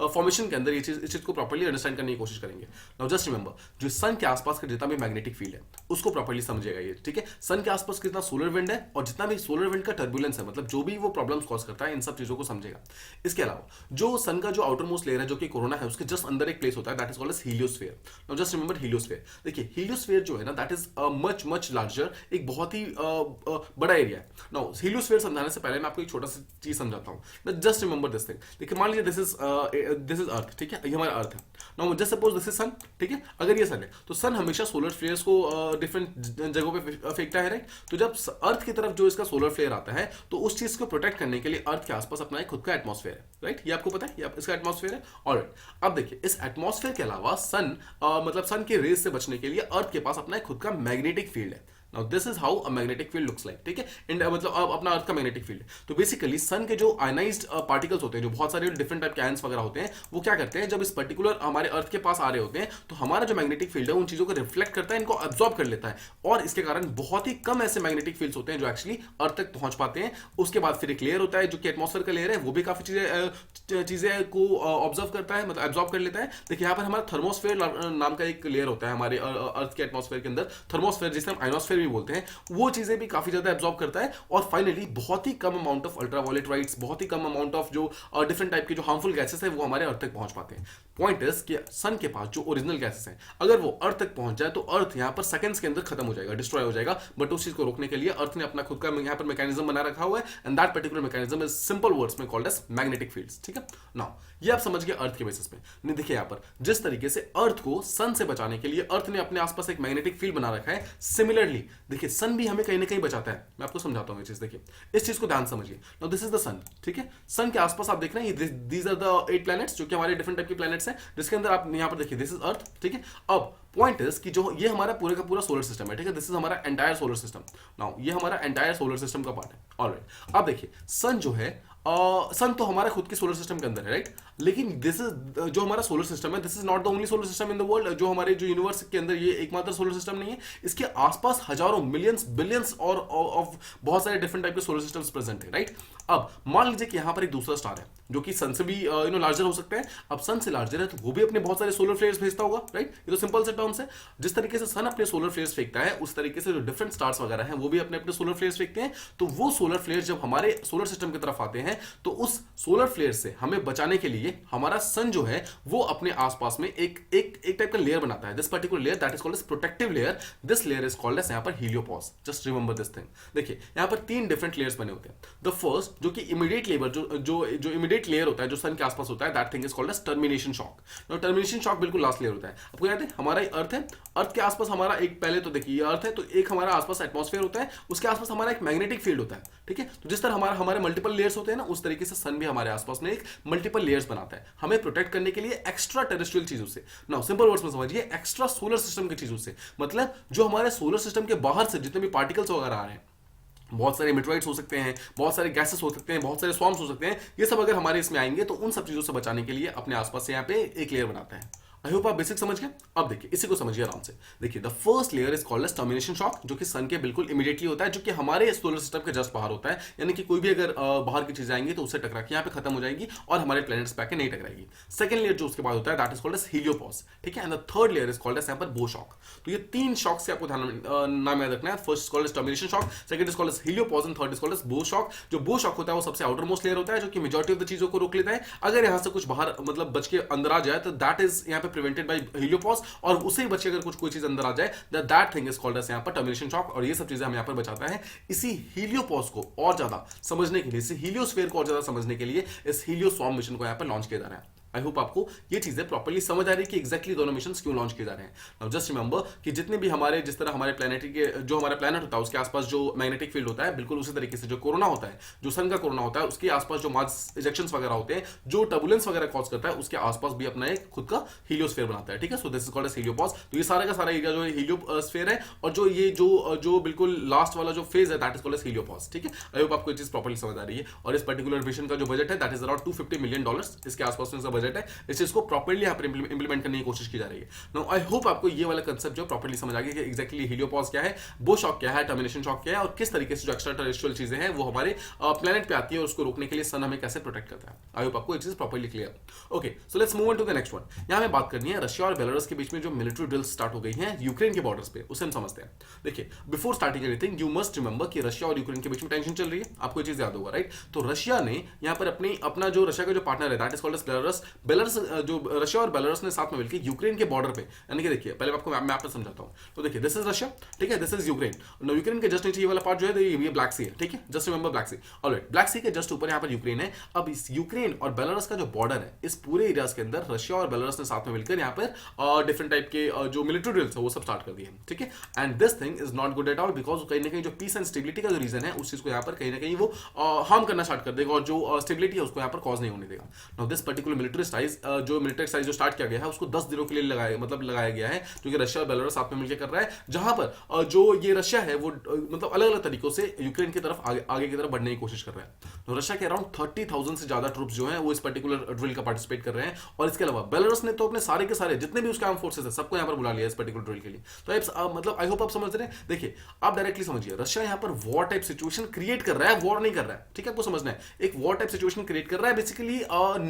फॉर्मेशन के अंदर इस चीज को प्रॉपर्ली अंडरस्टैंड करने की कोशिश करेंगे। नाउ जस्ट रिमेंबर, जो सन के आसपास का जितना भी मैग्नेटिक फील्ड है उसको प्रॉपर्ली समझेगा ये। ठीक है, सन के आसपास कितना सोलर विंड है और जितना भी सोलर विंड का टर्बुलेंस है, मतलब जो भी वो प्रॉब्लम्स कॉज करता है, इन सब चीजों को समझेगा। इसके अलावा जो सन का जो आउटर मोस्ट लेयर है जो कि कोरोना है, उसके जस्ट अंदर एक प्लेस होता है that is called as heliosphere. Now just remember heliosphere. देखिए हीलियोस्फीयर जो है ना, that is much much larger, एक बहुत ही बड़ा एरिया है। नाउ हीलियोस्फीयर समझाने से पहले मैं आपको एक छोटा सा चीज समझाता हूं। Just remember this thing. देखिए मान लीजिए दिस इज अर्थ, ठीक है, ये हमारा अर्थ है। Now just suppose this is sun, ठीक है, अगर ये सन है तो सन हमेशा सोलर फ्लेयर्स को डिफरेंट जगहों पे फेंकता है, राइट। तो जब अर्थ की तरफ जो इसका सोलर फ्लेयर आता है तो उस चीज को प्रोटेक्ट करने के लिए अर्थ के आसपास अपना एक खुद का एटमॉस्फेयर है, राइट। ये आपको पता है, ये इसका एटमॉस्फेयर है। ऑलराइट, अब देखिए इस एटमॉस्फेयर के अलावा सन मतलब सन के रेज से बचने के लिए अर्थ के पास अपना एक खुद का मैग्नेटिक फील्ड है। Now this is how a magnetic field looks like, ठीक है। मतलब अब अपना अर्थ का मैग्नेटिक फील्ड। तो बेसिकली सन के जो आयनाइज्ड पार्टिकल्स होते हैं, जो बहुत सारे डिफरेंट टाइप के आयंस वगैरह होते हैं, वो क्या करते हैं, जब इस पर्टिकुलर हमारे अर्थ के पास आ रहे होते हैं तो हमारा जो मैग्नेटिक फील्ड है उन चीजों को रिफ्लेक्ट करता है, इनको अब्सॉर्ब कर लेता है, और इसके कारण बहुत ही कम ऐसे मैग्नेटिक फील्ड्स होते हैं जो एक्चुअली अर्थ तक पहुंच पाते हैं। उसके बाद फिर एक लेयर होता है जो कि एटमॉस्फेयर का लेयर है, वो भी काफी चीजें को ऑब्जर्व करता है, मतलब एब्जॉर्ब कर लेता है। देखिए यहाँ पर हमारा थर्मोस्फेयर नाम का एक लेयर होता है हमारे अर्थ के एटमॉस्फेयर के अंदर, थर्मोस्फेयर जिसे हम आयनोस्फेयर भी बोलते हैं, वो चीजें भी काफी ज्यादा एब्जॉर्ब करता है। और फाइनली बहुत ही कम अमाउंट ऑफ अल्ट्रावायलेट राइट्स, बहुत ही कम अमाउंट ऑफ जो डिफरेंट टाइप के जो हार्मफुल गैसेस है वो हमारे अर्थ तक पहुंच पाते हैं। पॉइंट इज कि सन के पास जो ओरिजिनल गैसेस हैं, अगर वो अर्थ तक पहुंच जाए तो अर्थ यहाँ पर सेकंड्स के अंदर खत्म हो जाएगा, डिस्ट्रॉय हो जाएगा। बट उस चीज को रोकने के लिए अर्थ ने अपना खुद का यहाँ पर मैकेनिज्म बना रखा हुआ है, and that particular mechanism is simple words में कॉल्ड एज मैग्नेटिक फील्ड्स। ठीक है, नाउ ये आप समझ गए अर्थ के बेसिस पे। नहीं, देखिए यहाँ पर जिस तरीके से अर्थ को सन से बचाने के लिए अर्थ ने अपने आसपास एक मैग्नेटिक फील्ड बना रखा है, सिमिलरली देखिए सन भी हमें कहीं ना कहीं बचाता है। मैं आपको समझाता हूँ ये चीज, देखिए इस चीज को ध्यान समझिए। नाउ दिस इज द सन, ठीक है, सन के आसपास आप देख रहे हैं दीज आर द 8 प्लैनेट्स जो कि हमारे डिफरेंट टाइप के प्लैनेट्स हैं, जिसके अंदर आप यहाँ पर देखिए दिस इज अर्थ, ठीक है। अब पॉइंट इज कि जो ये हमारा पूरे का पूरा सोलर सिस्टम है, ठीक है, दिस इज हमारा एंटायर सोलर सिस्टम। नाउ ये हमारा एंटायर सोलर सिस्टम का पार्ट है। ऑलराइट, अब देखिए सन जो है सन तो हमारा खुद के सोलर सिस्टम के अंदर है, राइट। लेकिन दिस इज जो हमारा सोलर सिस्टम है, this is not the only solar system in the world. जो हमारे जो यूनिवर्स के अंदर ये एकमात्र सोलर सिस्टम नहीं है, इसके आसपास हजारों मिलियंस बिलियंस और ऑफ बहुत सारे डिफरेंट टाइप के सोलर सिस्टम्स प्रेजेंट है, राइट। अब मान लीजिए कि यहाँ पर एक दूसरा स्टार है जो कि सन से भी लार्जर हो सकता है। अब सन से लार्जर है तो वो भी अपने बहुत सारे सोलर फ्लेयर्स भेजता होगा, राइट। ये तो सिंपल से टर्म्स है। जिस तरीके से सन अपने सोलर फ्लेयर्स फेंकता है, उस तरीके से जो डिफरेंट स्टार्स वगैरह हैं वो भी अपने अपने सोलर फ्लेयर्स फेंकते हैं। तो वो सोलर फ्लेयर्स जब हमारे सोलर सिस्टम की तरफ आते हैं तो उस सोलर फ्लेयर से हमें बचाने के लिए हमारा सन जो है वो अपने आसपास में एक टाइप का लेयर बनाता है। This particular layer that is called as protective layer. This layer is called as यहाँ पर heliopause. Just remember this thing. देखिए यहाँ पर 3 डिफरेंट लेयर्स बने होते हैं। द फर्स्ट जो कि इमीडिएट लेयर जो इमीडिएट लेयर होता है जो सन के आसपास होता है, that thing is called as termination shock. Now termination shock बिल्कुल लास्ट लेयर होता है। आपको याद है हमारा अर्थ है, अर्थ के आसपास हमारा एक, पहले तो देखिए ये अर्थ है तो एक हमारा आसपास एटमॉस्फेयर होता है, उसके आसपास हमारा एक मैग्नेटिक फील्ड होता है, ठीक है। तो जिस तरह हमारे मल्टीपल लेयर्स होते हैं ना, उस तरीके से सन भी हमारे आसपास में एक मल्टीपल लेयर्स बनाता है हमें प्रोटेक्ट करने के लिए एक्स्ट्रा टेरेस्ट्रियल चीजों से। नाउ सिंपल वर्ड्स में समझिए, एक्स्ट्रा सोलर सिस्टम की चीजों से, मतलब जो हमारे सोलर सिस्टम के बाहर से जितने भी पार्टिकल्स वगैरह आ रहे हैं बहुत सारे मेट्रोइड्स हो सकते हैं, बहुत सारे गैसेस हो सकते हैं, बहुत सारे स्वॉर्म्स हो सकते हैं। ये सब अगर हमारे इसमें आएंगे तो उन सब चीजों से बचाने के लिए अपने आसपास से यहाँ पे एक लेयर बनाता है। आई होप आप बेसिक समझ गए। अब देखिए इसी को समझिए आराम से। देखिए the first layer is called as termination shock, जो कि सन के बिल्कुल इमीडिएटली होता है, जो कि हमारे सोलर सिस्टम के जस्ट बाहर होता है। यानी कि कोई भी अगर बाहर की चीजें आएंगी तो उससे टकरा के यहाँ पे खत्म हो जाएगी और हमारे प्लैनेट्स पे आके नहीं टकराएगी। सेकंड लेयर जो उसके बाद होता है that is called as heliopause, ठीक है। And the third layer is called as यहाँ पर बो शॉक। तो ये तीन शॉक से आपको नाम याद रखना है। First is called as termination shock, second is called as heliopause and third is called as bow shock. जो बो शॉक होता है वो सबसे आउटर मोस्ट लेयर होता है, जो कि मेजॉरिटी ऑफ द चीजों को रोक लेता है। अगर यहाँ से कुछ बाहर मतलब बच के अंदर आ जाए तो दैट इज यहाँ पे प्रिवेंटेड बाय हीलियोपॉज, और उससे ही बचे अगर कुछ कोई चीज अंदर आ जाए that thing is called as यहाँ पर टर्मिनेशन शॉक। और ये सब चीजें हम यहाँ पर बचाता है। इसी हीलियोपॉज को और ज्यादा समझने के लिए, इसी हीलियोस्फीयर को और ज्यादा समझने के लिए इस हीलियोस्वार्म मिशन को यहाँ पर लॉन्च किया जा रहा है। आई होप आपको ये चीजें प्रॉपर्ली समझ आ रही है कि एग्जैक्टली दोनों मिशन क्यों लॉन्च किए जा रहे हैं। नाउ जस्ट रिमेंबर कि जितने भी हमारे, जिस तरह हमारे प्लैनेटरी के जो हमारा प्लैनेट होता है उसके आसपास जो मैग्नेटिक फील्ड होता है, बिल्कुल उसी तरीके से जो कोरोना होता है, जो सन का कोरोना होता है, उसके आसपास जो मास इजेक्शंस वगैरह होते हैं, जो टर्बुलेंस वगैरह कॉज करता है, उसके आसपास भी अपना एक खुद का हीलियोस्फीयर बनाता है, ठीक है। So this is called as heliopause. तो ये सारा का सारा एरिया जो है हीलियोस्फीयर है, और जो ये जो बिल्कुल लास्ट वाला जो फेज है that is called as heliopause, ठीक है। आई होप आपको ये चीज प्रॉपर्ली समझ आ रही है। और इस पर्टिकुलर मिशन का जो बजट है दैट इज अराउंड $250 मिलियन, इसके आसपास में इसका बजट है। इस चीज को प्रॉपर्ली यहाँ पर इंप्लीमेंट करने की कोशिश की जा रही है। नाउ आई होप आपको ये वाला कंसेप्ट जो प्रॉपर्ली समझ आ गया कि एग्जैक्टली हीलियोपॉज क्या है, बो शॉक क्या है, टर्मिनेशन शॉक क्या है, और किस तरीके से जो एक्स्ट्रा टेरेस्ट्रियल चीजें हैं वो हमारे प्लेनेट पे आती है और उसको रोकने के लिए सन हमें कैसे प्रोटेक्ट करता है। आई होप आपको ये चीज properly clear. Okay, so let's move on to the next one. यहाँ हमें बात करनी है रशिया और बेलारूस के बीच में जो मिलिट्री ड्रिल्स स्टार्ट हो गई हैं यूक्रेन के बॉर्डर्स पे, उसे हम समझते हैं। देखिए before starting anything you must remember कि रशिया और यूक्रेन के बीच में टेंशन चल रही है, आपको ये चीज याद होगा, राइट। तो रशिया ने यहाँ पर अपना जो रशिया का जो पार्टनर है that is called as Belarus. Belarus जो रशिया और बेलारूस ने साथ में मिलकर यूक्रेन के बॉर्डर पे, यानी कि देखिए पहले आपको मैप पे समझाता हूं। तो देखिए दिस इज रशिया, ठीक है, this is Ukraine. No Ukraine के जस्ट नीचे ये वाला पार्ट जो है ये ब्लैक सी है, ठीक है, जस्ट रिमेंबर ब्लैक सी। ऑलराइट, ब्लैक सी के जस्ट ऊपर यहाँ पर यूक्रेन है। अब इस यूक्रेन और बेलारूस का जो बॉर्डर है, इस पूरे एरियाज के अंदर रशिया और बेलारूस ने साथ में मिलकर यहाँ पर डिफरेंट टाइप के जो मिलिट्री ड्रिल्स है वो सब स्टार्ट कर दिए, ठीक है। And this thing is not good at all, because कहीं ना कहीं जो पीस एंड स्टेबिलिटी का जो रीजन है उस चीज को यहाँ पर कहीं ना कहीं वो हार्म करना स्टार्ट कर देगा, और जो स्टेबिलिटी है उसको यहाँ पर कॉज नहीं होने देगा। Now this particular military exercise जो स्टार्ट किया गया है उसको 10 दिनों के लिए लगाया गया है, जो कि रशिया और बेलारूस साथ में मिलकर कर रहा है, जहां पर जो ये रशिया है वो मतलब अलग अलग तरीकों से यूक्रेन की तरफ आगे की तरफ बढ़ने की कोशिश कर रहा है। तो रशिया के अराउंड 30,000 से ज्यादा ट्रूप्स जो हैं वो इस पर्टिकुलर ड्रिल का पार्टिसिपेट कर रहे हैं। और इसके अलावा बेलारूस ने तो अपने सारे के सारे जितने भी उसके आर्म फोर्सेस है सबको यहाँ पर बुला लिया इस पर्टिकुलर ड्रिल के लिए। तो मतलब आई होप आप समझ रहे हैं। देखिए आप डायरेक्टली समझिए, रशिया यहाँ पर वॉर टाइप सिचुएशन क्रिएट कर रहा है, वॉर नहीं कर रहा है, ठीक है, आपको समझना है। एक वॉर टाइप सिचुएशन क्रिएट कर रहा है बेसिकली।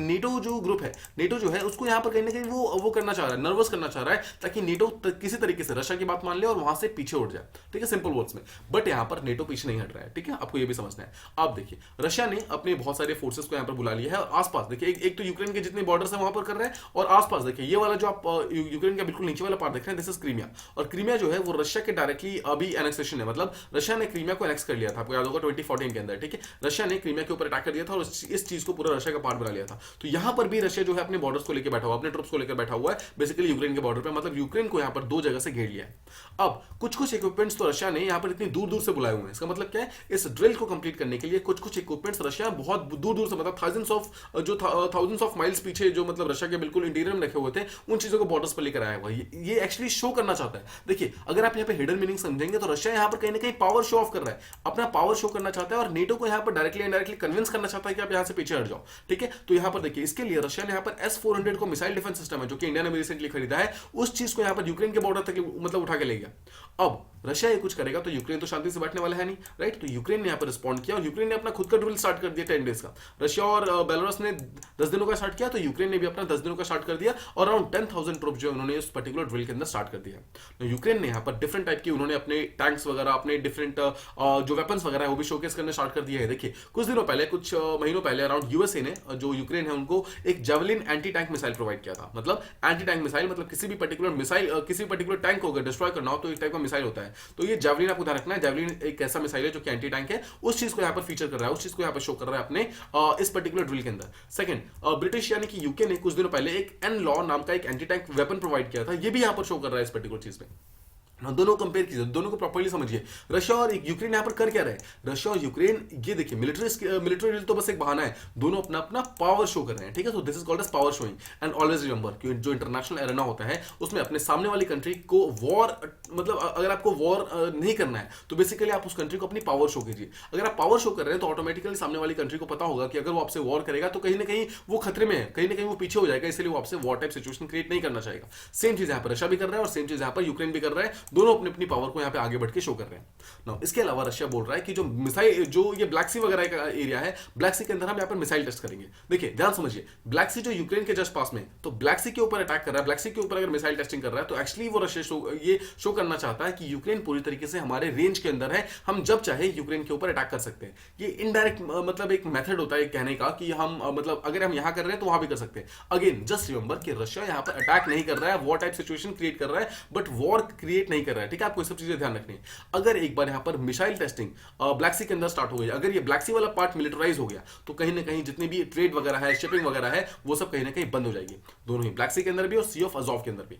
नेटो जो ग्रुप है, नेटो जो है उसको यहाँ पर कहीं ना कहीं वो करना चाह रहा है, नर्वस करना चाह रहा है, ताकि नेटो किसी तरीके से रशिया की बात मान ले और वहां से पीछे उठ जाए, ठीक है, सिंपल वर्ड्स में। बट यहां पर नेटो पीछे नहीं हट रहा है, ठीक है, आपको ये भी समझना है। आप देखिए रशिया ने अपने बहुत सारे फोर्सेस को यहां पर बुला लिया है, और आसपास देखिए एक तो यूक्रेन के जितने बॉर्डर्स हैं वहां पर कर रहे हैं, और आसपास देखिए ये वाला जो आप यूक्रेन का बिल्कुल नीचे वाला पार्ट देख रहे हैं, दिस इज क्रीमिया। और क्रीमिया जो है वो रशिया के डायरेक्टली अभी एनेक्सेशन है, मतलब रशिया ने क्रीमिया को एनेक्स कर लिया था, आपको याद होगा 2014 के अंदर, ठीक है। रशिया ने क्रीमिया के ऊपर अटैक कर दिया था और इस चीज को पूरा रशिया का पार्ट बना लिया था। तो यहां पर भी रशिया जो है अपने बॉर्डर्स को लेकर बैठा हुआ, अपने ट्रूप्स को लेकर बैठा हुआ है बेसिकली यूक्रेन के बॉर्डर पे, मतलब यूक्रेन को यहाँ पर दो जगह से घेर लिया है। अब कुछ इक्विपमेंट्स तो रशिया ने यहाँ पर इतनी दूर दूर से बुलाए हुए हैं। इसका मतलब क्या है, इस ड्रिल को कंप्लीट करने के लिए कुछ इक्विपमेंट्स रशिया बहुत दूर दूर से, मतलब थाउजेंड्स ऑफ माइल्स पीछे जो मतलब रशिया के बिल्कुल इंटीरियर में रखे हुए थे, उन चीजों को बॉर्डर्स पर लेकर आया हुआ। ये एक्चुअली शो करना चाहता है। देखिए अगर आप यहाँ पे हिडन मीनिंग समझेंगे तो रशिया यहाँ पर कहीं ना कहीं पावर शो ऑफ कर रहा है, अपना पावर शो करना चाहता है, और नेटो को यहाँ पर डायरेक्टली इनडायरेक्टली कन्विंस करना चाहता है कि आप यहाँ से पीछे हट जाओ, ठीक है। तो यहाँ पर देखिए इसके लिए रशिया ने यहाँ पर S-400 को मिसाइल डिफेंस सिस्टम है जो कि इंडिया ने भी रिसेंटली खरीदा है, उस चीज को यहाँ पर यूक्रेन के बॉर्डर तक मतलब उठा के ले गया। अब रशिया ये कुछ करेगा तो यूक्रेन तो शांति से बैठने वाला है नहीं, राइट। तो यूक्रेन ने यहाँ पर रिस्पॉन्ड किया और यूक्रेन ने अपना खुद का ड्रिल स्टार्ट कर दिया 10 डेज का। रशिया और बेलारूस ने 10 दिनों का स्टार्ट किया, तो यूक्रेन ने भी अपना 10 दिनों का स्टार्ट कर दिया, और अराउंड 10,000 ट्रूप जो उन्होंने उस पर्टिकुलर ड्रिल के अंदर स्टार्ट कर दिया। तो यूक्रेन ने यहाँ पर डिफरेंट टाइप की उन्होंने अपने टैंक्स वगैरह, अपने डिफरेंट जो वेपन्स वगैरह है वो भी शोकेस करने स्टार्ट कर दिया है। देखिए कुछ दिनों पहले, कुछ महीनों पहले अराउंड यूएसए ने जो यूक्रेन है उनको एक javelin anti tank missile provide किया था। मतलब एंटी टैंक मिसाइल मतलब किसी भी पर्टिकुलर टैंक को अगर डिस्ट्रॉय करना हो तो एक टाइप का मिसाइल होता है। तो ये जेवलिन आपको ध्यान रखना है, जेवलिन एक ऐसा मिसाइल है जो कि एंटी टैंक है, उस चीज को यहाँ पर फीचर कर रहा है, उस चीज को यहाँ पर शो कर रहा है अपने इस पर्टिकुलर ड्रिल के अंदर। सेकंड, ब्रिटिश यानी कि यूके ने कुछ दिनों पहले एक एन लॉ नाम का एक एंटी टैंक वेपन प्रोवाइड किया था, ये भी यहाँ पर शो कर रहा है इस पर्टिकुलर चीज में। दोनों कंपेयर कीजिए, दोनों को प्रॉपर्ली समझिए। रशिया और यूक्रेन यहाँ पर कर क्या रहे हैं? रशिया और यूक्रेन, ये देखिए मिलिट्री डील तो बस एक बहाना है, दोनों अपना अपना पावर शो कर रहे हैं, ठीक है। तो this is called as power showing. And always remember कि जो इंटरनेशनल एरेना होता है उसमें अपने सामने वाली कंट्री को वॉर, मतलब अगर आपको वॉर नहीं करना है तो बेसिकली आप उस कंट्री को अपनी पावर शो कीजिए। अगर आप पावर शो कर रहे हैं तो ऑटोमेटिकली सामने वाली कंट्री को पता होगा कि अगर वो आपसे वॉर करेगा तो कहीं ना कहीं वो खतरे में है, कहीं ना कहीं वो पीछे हो जाएगा, इसलिए वो आपसे वॉर टाइप सिचुएशन क्रिएट नहीं करना चाहेगा। सेम चीज यहाँ पर रशिया भी कर रहा है और सेम चीज यहाँ पर यूक्रेन भी कर रहा है, दोनों अपनी अपनी पावर को यहाँ पे आगे बढ़ के शो कर रहे हैं ना। इसके अलावा रशिया बोल रहा है कि जो मिसाइल, जो ये ब्लैक सी वगैरह का एरिया है, ब्लैक सी के अंदर हम यहाँ पर मिसाइल टेस्ट करेंगे। देखिए ध्यान समझिए, ब्लैक सी जो यूक्रेन के जस्ट पास में, तो ब्लैक सी के ऊपर अटैक कर रहा है, ब्लैक सी के ऊपर अगर मिसाइल टेस्टिंग कर रहा है तो एक्चुअली वो रशिया ये शो करना चाहता है कि यूक्रेन पूरी तरीके से हमारे रेंज के अंदर है, हम जब चाहे यूक्रेन के ऊपर अटैक कर सकते हैं। ये इनडायरेक्ट मतलब एक मेथड होता है कहने का कि हम मतलब अगर हम यहां कर रहे हैं तो वहां भी कर सकते हैं। अगेन जस्ट रिमेंबर कि रशिया यहां पर अटैक नहीं कर रहा है, वॉर टाइप सिचुएशन क्रिएट कर रहा है, बट वॉर क्रिएट नहीं कर रहा है, ठीक है। आपको सब चीजें ध्यान रखनी है। अगर एक बार यहां पर मिसाइल टेस्टिंग ब्लैक सी के अंदर स्टार्ट हो गई, अगर ये ब्लैक सी वाला पार्ट मिलिटराइज हो गया तो कहीं ना कहीं जितनी भी ट्रेड वगैरह है, शिपिंग वगैरह है, वो सब कहीं ना कहीं बंद हो जाएगी, दोनों ही ब्लैक सी के अंदर भी और सी ऑफ अजोव के अंदर भी।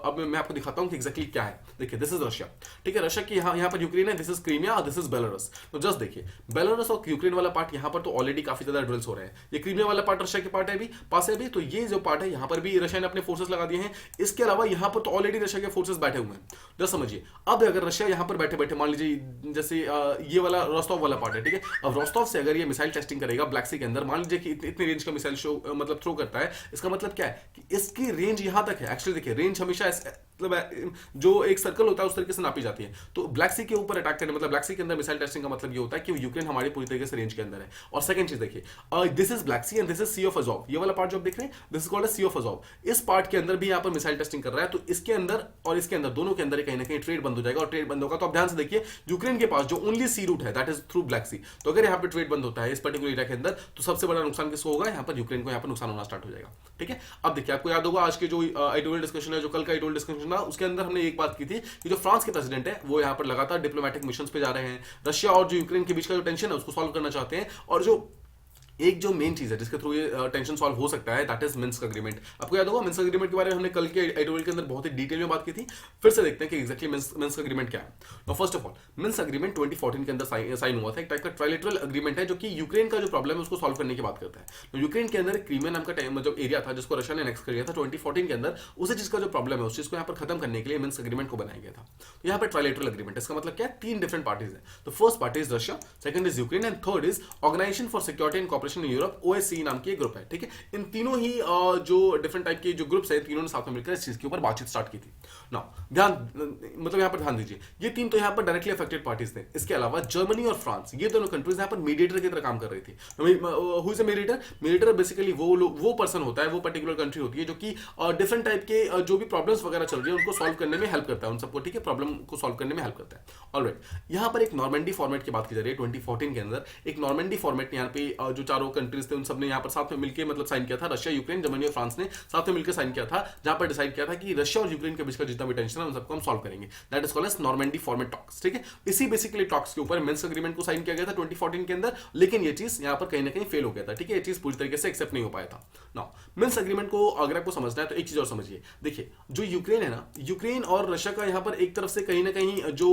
अब मैं आपको दिखाता हूं कि एग्जैक्टली क्या है। देखिए दिस इज रशिया, ठीक है। रशिया की यहाँ पर यूक्रेन है, दिस इज क्रीमिया और दिस इज बेलारूस। तो जस्ट देखिए बेलारूस और यूक्रेन वाला पार्ट यहाँ पर तो ऑलरेडी काफी ज्यादा ड्रिल्स हो रहे हैं। ये क्रीमिया वाला पार्ट रशिया के पार्ट है, भी पास है भी, तो ये जो पार्ट है यहाँ पर भी रशिया ने अपने फोर्सेस लगा दिए हैं। इसके अलावा यहाँ पर तो ऑलरेडी रशिया के फोर्सेस बैठे हुए हैं, जस्ट समझिए। अब अगर रशिया यहाँ पर बैठे बैठे मान लीजिए जैसे ये वाला रोस्टोव वाला पार्ट है, ठीक है। अब रोस्टोव से अगर ये मिसाइल टेस्टिंग करेगा ब्लैक सी के अंदर, मान लीजिए कि इतनी रेंज का मिसाइल शो मतलब थ्रो करता है, इसका मतलब क्या है कि इसकी रेंज यहां तक है। एक्चुअली देखिए रेंज हमेशा मतलब जो एक सर्कल होता है उस तरीके से नापी जाती है। तो ब्लैक सी के ऊपर अटैक करने, मतलब ब्लैक सी के अंदर मिसाइल टेस्टिंग का मतलब ये होता है कि यूक्रेन हमारी पूरी तरीके से रेंज के अंदर है। और सेकंड चीज देखिए, this is Black Sea and this is Sea of Azov. ये वाला पार्ट जो आप देख रहे हैं this is called Sea of Azov. इस पार्ट के अंदर भी यहाँ पर मिसाइल टेस्टिंग कर रहा है, तो इसके अंदर और इसके अंदर दोनों के अंदर कहीं ना कहीं ट्रेड बंद हो जाएगा। और ट्रेड बंद होगा तो आप ध्यान से देखिए, यूक्रेन के पास जो ओनली सी रूट है दैट इज थ्रू ब्लैक सी। तो अगर यहाँ पर ट्रेड बंद होता है इस पर्टिकुलर एरिया के अंदर तो सबसे बड़ा नुकसान किसको होगा? यहाँ पर यूक्रेन को यहाँ पर नुकसान होना स्टार्ट हो जाएगा, ठीक है। अब देखिए आपको याद होगा आज के जो एडिटोरियल डिस्कशन है, जो कल का एडिटोरियल डिस्कशन था, उसके अंदर हमने एक बात की थी कि जो फ्रांस के प्रेसिडेंट है वो यहाँ पर लगातार डिप्लोमेटिक मिशंस पे जा रहे हैं। रशिया और जो यूक्रेन के बीच का जो टेंशन है उसको सॉल्व करना चाहते हैं। और जो एक जो मेन चीज है जिसके थ्रू ये टेंशन सॉल्व हो सकता है दैट इज मिन्स्क अग्रीमेंट। आपको याद होगा मिन्स्क अग्रीमेंट के बारे में हमने कल के एडिटोरियल के अंदर बहुत ही डिटेल में बात की थी। फिर से देखते हैं कि एग्जैक्टली मिन्स्क अग्रीमेंट क्या है। तो first of all Minsk agreement 2014 के अंदर साइन हुआ था। एक टाइप का ट्राइलेटरल अग्रीमेंट है जो कि यूक्रेन का जो प्रॉब्लम है उसको सॉल्व करने की बात करता है। तो यूक्रेन के अंदर क्रीमिया नाम का मतलब एरिया था जिसको रशिया ने एनेक्स कर लिया था 2014 के अंदर। उसी चीज का जो प्रॉब्लम है उस चीज को यहाँ पर खत्म करने के लिए मिन्स्क अग्रीमेंट को बनाया गया था। तो यहाँ पर ट्राइलेटरल अग्रीमेंट, इसका मतलब क्या है? 3 डिफरेंट पार्टीज है। तो first party is Russia, second is Ukraine and third is Organization for Security and Cooperation in Europe, OSCE नाम की एक ग्रुप है, ठीक है। इन तीनों ही जो डिफरेंट टाइप के जो ग्रुप्स है, तीनों ने साथ में मिलकर इस चीज के ऊपर बातचीत स्टार्ट की थी। नाउ ध्यान मतलब यहाँ पर ध्यान दीजिए, ये तीन तो यहाँ पर डायरेक्टली अफेक्टेड पार्टीज थे। इसके अलावा जर्मनी और फ्रांस, ये दोनों कंट्रीज यहाँ पर मीडिएटर की तरह काम कर रही थी। Who is a mediator? Mediator basically वो पर्सन होता है, वो पर्टिकुलर कंट्री होती है जो कि डिफरेंट टाइप के जो भी प्रॉब्लम्स वगैरह चल रही है उनको सॉल्व करने में हेल्प करता है, उन सबको, ठीक है, प्रॉब्लम को सॉल्व करने में हेल्प करता है। ऑलराइट, यहाँ पर एक नॉर्मेंडी फॉर्मेट की बात की जा रही है। 2014 के अंदर एक नॉर्मेंडी फॉर्मेट यहाँ पे जो चारों कंट्रीज थे उन सब ने यहाँ पर साथ में मिलकर मतलब साइन किया था। रशिया, यूक्रेन, जर्मनी और फ्रांस ने साथ में मिलकर साइन किया था, जहां पर डिसाइड किया था कि रशिया और यूक्रेन के बीच का जितना भी टेंशन है उन सबको हम सॉल्व करेंगे। That is called as Normandy format talks, ठीक है। इसी बेसिकली टॉक्स के ऊपर मिन्स्क एग्रीमेंट को साइन किया गया था 2014 के अंदर, लेकिन ये चीज यहाँ पर कहीं ना कहीं फेल हो गया था, ठीक है। ये चीज पूरी तरीके से एक्सेप्ट नहीं हो पाया था। नाउ मिन्स्क एग्रीमेंट को अगर आपको समझना है तो एक चीज और समझिए। देखिए जो यूक्रेन है ना, यूक्रेन और रशिया का यहाँ पर एक तरफ से कहीं ना कहीं जो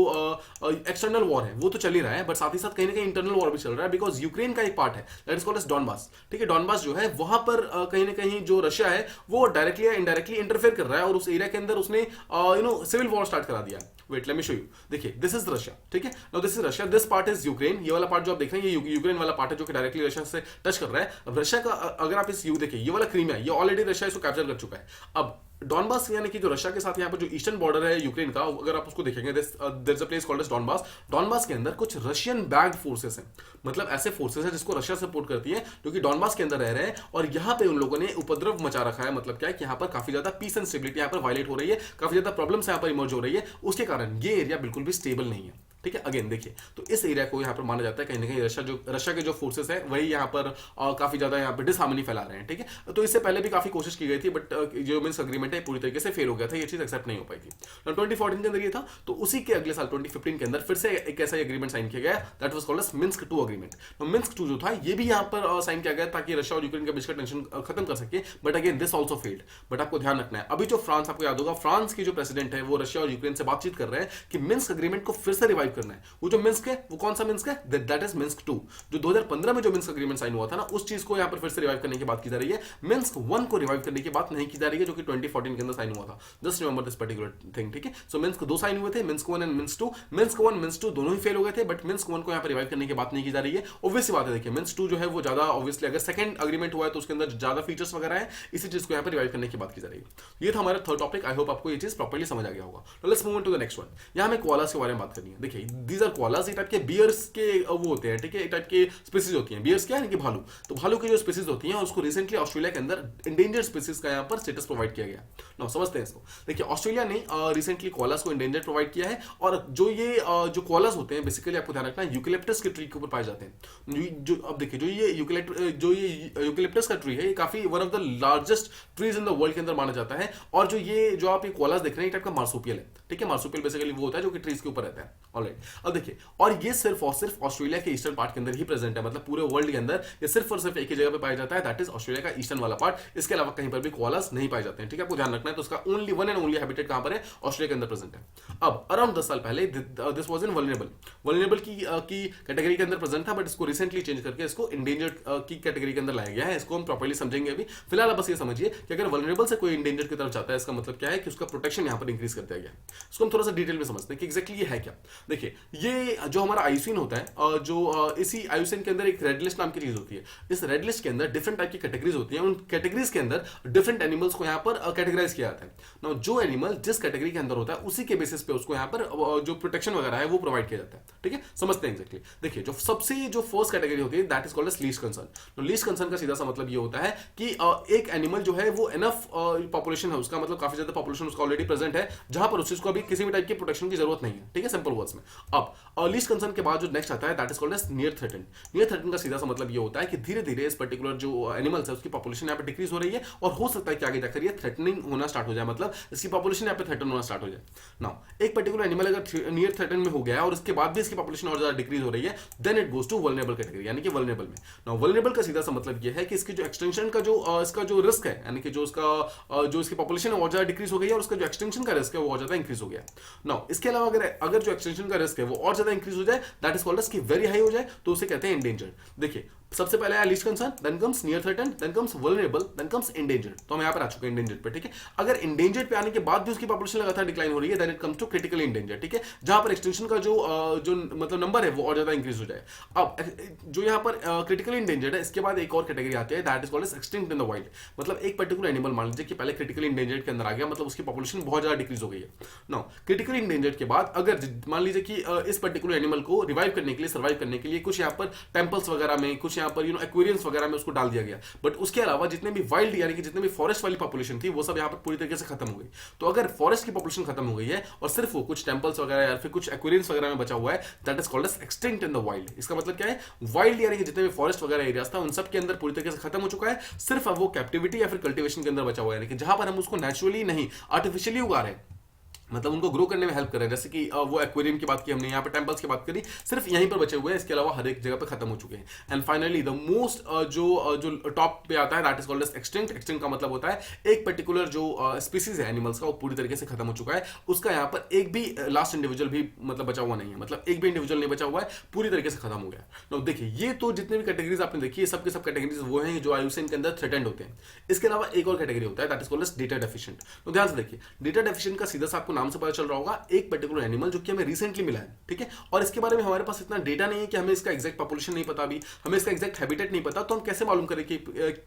एक्सटर्नल वॉर है वो तो चल ही रहा है, बट साथ ही साथ कहीं ना कहीं इंटरनल वॉर भी चल रहा है, बिकॉज यूक्रेन का एक पार्ट है that is called as Donbas, ठीक है। डॉनबास जो है वहां पर कहीं ना कहीं जो रशिया है वो डायरेक्टली या इनडायरेक्टली इंटरफेयर कर रहा है और उस एरिया के अंदर उसने सिविल वॉर स्टार्ट करा दिया। Wait let me show you. देखिए दिस इज रशिया, ठीक है। Now this is Russia, this part is Ukraine. ये वाला पार्ट जो आप देख रहे हैं ये यूक्रेन वाला पार्ट है जो कि डायरेक्टली रशिया से टच कर रहा है। अब रशिया का अगर आप इस देखिए, ये वाला क्रीमिया, ये ऑलरेडी रशिया इसको कैप्चर कर चुका है। अब डॉनबास यानी कि जो रशिया के साथ यहाँ पर जो ईस्टर्न बॉर्डर है यूक्रेन का, अगर आप उसको देखेंगे there is a place called as Donbas. Donbas के अंदर कुछ रशियन बैक्ड फोर्सेस हैं, मतलब ऐसे फोर्सेस हैं जिसको रशिया सपोर्ट करती है, जो कि डॉनबास के अंदर रह रहे हैं। और यहाँ पे उन लोगों ने उपद्रव मचा रखा है। मतलब क्या है कि यहाँ पर काफी ज्यादा पीस एंड स्टेबिलिटी यहाँ पर वायलेट हो रही है, काफी ज्यादा प्रॉब्लम्स यहाँ पर इमर्ज हो रही है। उसके कारण ये एरिया बिल्कुल भी स्टेबल नहीं है। ठीक है। अगेन देखिए, तो इस एरिया को यहाँ पर माना जाता है कहीं ना कहीं रशिया के जो फोर्सेस है वही यहाँ पर काफी ज्यादा यहाँ पर डिसहार्मनी फैला रहे हैं। ठीक है, तो इससे पहले भी काफी कोशिश की गई थी, बट जो मिन्स अग्रीमेंट है पूरी तरीके से फेल हो गया था, ये चीज एक्सेप्ट नहीं हो पाई थी। 2014 के अंदर ये था, तो उसी के अगले साल 2015 के अंदर फिर से एक ऐसा एग्रीमेंट साइन किया गया, that was called as Minsk 2 agreement. तो मिन्स्क 2 जो था ये भी यहाँ पर साइन किया गया ताकि रशिया और यूक्रेन के बीच का टेंशन खत्म कर सके, but again this also failed. But आपको ध्यान रखना है, अभी जो फ्रांस, आपको याद होगा फ्रांस की जो प्रेसिडेंट है वो रशिया और यूक्रेन से बातचीत कर रहे हैं कि मिन्स्क अग्रीमेंट को फिर से रिवाइव करना है। वो जो मिन्स्क है वो कौन सा मिन्स्क है, दैट इज मिन्स्क 2। जो 2015 में जो मिन्स्क अग्रीमेंट साइन हुआ था ना, उस चीज को यहाँ पर फिर से रिवाइव करने की बात की जा रही है। मिन्स्क 1 को रिवाइव करने की बात नहीं की जा रही है, जो कि 2014 के अंदर साइन हुआ था। Just remember this particular thing. ठीक है, सो मिन्स्क 2 साइन हुए थे, Minsk 1 and Minsk 2। Minsk 1 Minsk 2 दोनों ही फेल हो गए थे, बट मिन्स्क 1 को यहाँ पर रिवाइव करने की बात नहीं की जा रही है। ऑब्वियसली बात है, देखिए मिन्स्क 2 जो है वो ज्यादा ऑब्वियसली अगर सेकंड अग्रीमेंट हुआ है तो उसके अंदर ज्यादा फीचर्स वगैरह है, इसी चीज को यहाँ पर रिवाइव करने की बात की जा रही है। ये था हमारा थर्ड टॉपिक। आई होप आपको ये चीज प्रॉपर्ली समझ आ गया होगा। तो let's move on to the next one. यहाँ हमें कोआलास के बारे में बात करनी है। देखिए दीज आर कोआलास, ये टाइप के बियर्स के वो होते हैं। ठीक है, टाइप के स्पीसीज होती हैं। बियर्स क्या है कि भालू, तो भालू की जो स्पीसीज होती हैं उसको रिसेंटली ऑस्ट्रेलिया के अंदर इंडेंजर्ड स्पीसीज का यहाँ पर स्टेटस प्रोवाइड किया गया। नाउ समझते हैं इसको। देखिए ऑस्ट्रेलिया ने रिसेंटली कोआलास को इंडेंजर्ड प्रोवाइड किया है, और जो ये जो कोआलास होते हैं बेसिकली आपको ध्यान रखना है यूकेलिप्टस के ट्री के ऊपर पाए जाते हैं। जो अब देखिए जो ये यूकेलिप्टस का ट्री है ये काफी one of the largest trees in the world के अंदर माना जाता है। और जो आप ये कोआलास देख रहे हैं टाइप का मार्सुपियल है। ठीक है, मार्सुपियल बेसिकली वो होता है जो कि ट्रीज के ऊपर रहता है। ऑलराइट, अब देखिए, और ये सिर्फ और सिर्फ ऑस्ट्रेलिया के ईस्टर्न पार्ट के अंदर ही प्रेजेंट है, मतलब पूरे वर्ल्ड के अंदर ये सिर्फ और सिर्फ एक ही जगह पे पाया जाता है, दैट इज ऑस्ट्रेलिया का ईस्टर्न वाला पार्ट। इसके अलावा कहीं पर भी कोआलास नहीं पाए जाते हैं। ठीक है, आपको ध्यान रखना है। तो उसका only one and only habitat कहां पर है, ऑस्ट्रेलिया के अंदर प्रेजेंट है। अब अराउंड 10 साल पहले दिस वाज इन वल्नरेबल की कैटेगरी के अंदर प्रेजेंट था, बट इसको रिसेंटली चेंज करके इसको इंडेंजर्ड की कैटेगरी के अंदर लाया गया है। इसको हम प्रॉपर्ली समझेंगे अभी। फिलहाल बस ये समझिए कि अगर वल्नरेबल से कोई इंडेंजर्ड की तरफ जाता है, इसका मतलब क्या है कि उसका प्रोटेक्शन यहां पर इंक्रीज कर दिया गया। इसको हम थोड़ा सा डिटेल में समझते हैं कि एग्जैक्टली ये है क्या। देखिए ये जो हमारा आयुसीन होता है, जो इसी आयुसीन के अंदर एक रेड लिस्ट नाम की चीज होती है। इस रेड लिस्ट के अंदर डिफरेंट टाइप की कैटेगरीज होती हैं। उन कैटेगरीज के अंदर डिफरेंट एनिमल्स को यहाँ पर कैटेगराइज किया जाता है। नाउ जो एनिमल जिस कैटेगरी के अंदर होता है उसी के बेसिस पे उसको यहाँ पर जो प्रोटेक्शन वगैरह है वो प्रोवाइड किया जाता है। ठीक है, समझते हैं एग्जैक्टली। देखिए जो फर्स्ट कैटेगरी होती है that is called as least concern. तो लीस्ट कंसर्न का सीधा सा मतलब ये होता है कि एक एनिमल जो है वो इनफ पॉपुलेशन है उसका, मतलब काफी ज्यादा पॉपुलेशन उसका ऑलरेडी प्रेजेंट है, जहां पर उसको अभी किसी भी टाइप की प्रोटेक्शन की जरूरत नहीं है। ठीक है, सिंपल वर्ड्स में। अब लीस्ट कंसर्न के बाद जो नेक्स्ट आता है that is called as near threatened. Near threatened का सीधा सा मतलब ये होता है कि धीरे धीरे इस पर्टिकुलर जो एनिमल्स है उसकी पॉपुलेशन यहाँ पे डिक्रीज हो रही है, और हो सकता है कि आगे जाकर ये थ्रेटनिंग होना स्टार्ट हो जाए, मतलब इसकी पॉपुलेशन यहाँ पे थ्रेटन होना स्टार्ट हो जाए। नाउ एक पर्टिकुलर एनिमल अगर नियर थ्रेटन में हो गया है और उसके बाद भी इसकी पॉपुलेशन और ज्यादा डिक्रीज हो रही है, then it goes to vulnerable category, यानी कि वल्नरेबल में। नाउ वल्नरेबल का सीधा सा मतलब ये है कि इसकी जो एक्सटेंशन का इसका जो रिस्क है, यानी कि जो इसकी पॉपुलेशन है और ज्यादा डिक्रीज हो गई है, और उसका जो एक्सटेंशन का रिस्क है वो और ज्यादा इंक्रीज हो गया। नाउ इसके अलावा अगर जो एक्सटेंशन का रिस्क है वो और ज्यादा इंक्रीज हो जाए, दैट इज कॉल्ड एज कि वेरी हाई हो जाए, तो उसे कहते हैं इंडेंजर्ड। देखिए सबसे पहले आया least concern, then comes near threatened, then comes vulnerable, then comes endangered. तो हम यहाँ पर आ चुके हैं इंडेंजर्ड पे। ठीक है, अगर इंडेंजर्ड पे आने के बाद भी उसकी पॉपुलेशन लगातार डिक्लाइन हो रही है, then it comes to critically endangered. ठीक है, जहां पर एक्सटेंशन का जो मतलब नंबर है वो और ज्यादा इंक्रीज हो जाए। अब जो यहाँ पर क्रिटिकली इंडेंजर्ड है, इसके बाद एक और कैटेगरी आती है that is called as extinct in the wild. मतलब एक पर्टिकुलर एनिमल मान लीजिए कि पहले क्रिटिकली इंडेंजर्ड के अंदर आ गया, मतलब उसकी पॉपुलेशन बहुत ज्यादा डिक्रीज हो गई है। नाउ क्रिटिकली इंडेंजर्ड के बाद अगर मान लीजिए कि इस पर्टिकुलर एनिमल को रिवाइव करने के लिए, सर्वाइव करने के लिए कुछ यहाँ पर टेम्पल्स वगैरह में, कुछ यहाँ पर एक्वेरियम्स वगैरह में उसको डाल दिया गया, बट उसके अलावा जितने भी वाइल्ड यानी कि जितने भी फॉरेस्ट वाली पॉपुलेशन थी वो सब यहाँ पर पूरी तरीके से खत्म हो गई। तो अगर फॉरेस्ट की पॉपुलेशन खत्म हो गई है और सिर्फ वो कुछ टेम्पल्स वगैरह या फिर कुछ एक्वेरियम्स वगैरह में बचा हुआ है, that is called as extinct in the wild. इसका मतलब क्या है, वाइल्ड यानी कि जितने भी फॉरेस्ट वगैरह एरियाज था उन सब के अंदर पूरी तरीके से खत्म हो चुका है, सिर्फ अब वो कैप्टिविटी या फिर कल्टिवेशन के अंदर बचा हुआ है, यानी कि जहां पर हम उसको नेचुरली नहीं आर्टिफिशियली उगा रहे हैं, मतलब उनको ग्रो करने में हेल्प कर रहे हैं। जैसे कि वो एक्वेरियम की बात की हमने, यहाँ पे टेम्पल्स की बात करी, सिर्फ यहीं पर बचे हुए हैं, इसके अलावा हर एक जगह पे खत्म हो चुके हैं। एंड फाइनली द मोस्ट जो टॉप पे आता है that is called as extinct. Extinct का मतलब होता है एक पर्टिकुलर जो स्पीसीज है एनिमल्स का वो पूरी तरीके से खत्म हो चुका है, उसका यहाँ पर एक भी लास्ट इंडिविजुअल भी मतलब बचा हुआ नहीं है, मतलब एक भी इंडिविजुअल नहीं बचा हुआ है, पूरी तरीके से खत्म हो गया। तो देखिए ये तो जितने भी कैटेगरीज आपने देखी है सब के सब कैटेगरीज वो हैं जो आयुसीन के अंदर थ्रेटेंड होते हैं। इसके अलावा एक और कैटेगरी होता है that is called as data deficient. तो ध्यान से देखिए, डेटा डेफिशिएंट का सीधा सा आपको नाम से पता चल रहा होगा, एक पर्टिकुलर एनिमल जो कि हमें रिसेंटली मिला है। ठीक है, और इसके बारे में हमारे पास इतना डेटा नहीं है कि हमें इसका एग्जैक्ट पॉपुलेशन नहीं पता, अभी हमें इसका एग्जैक्ट हैबिटेट नहीं पता, तो हम कैसे मालूम करें कि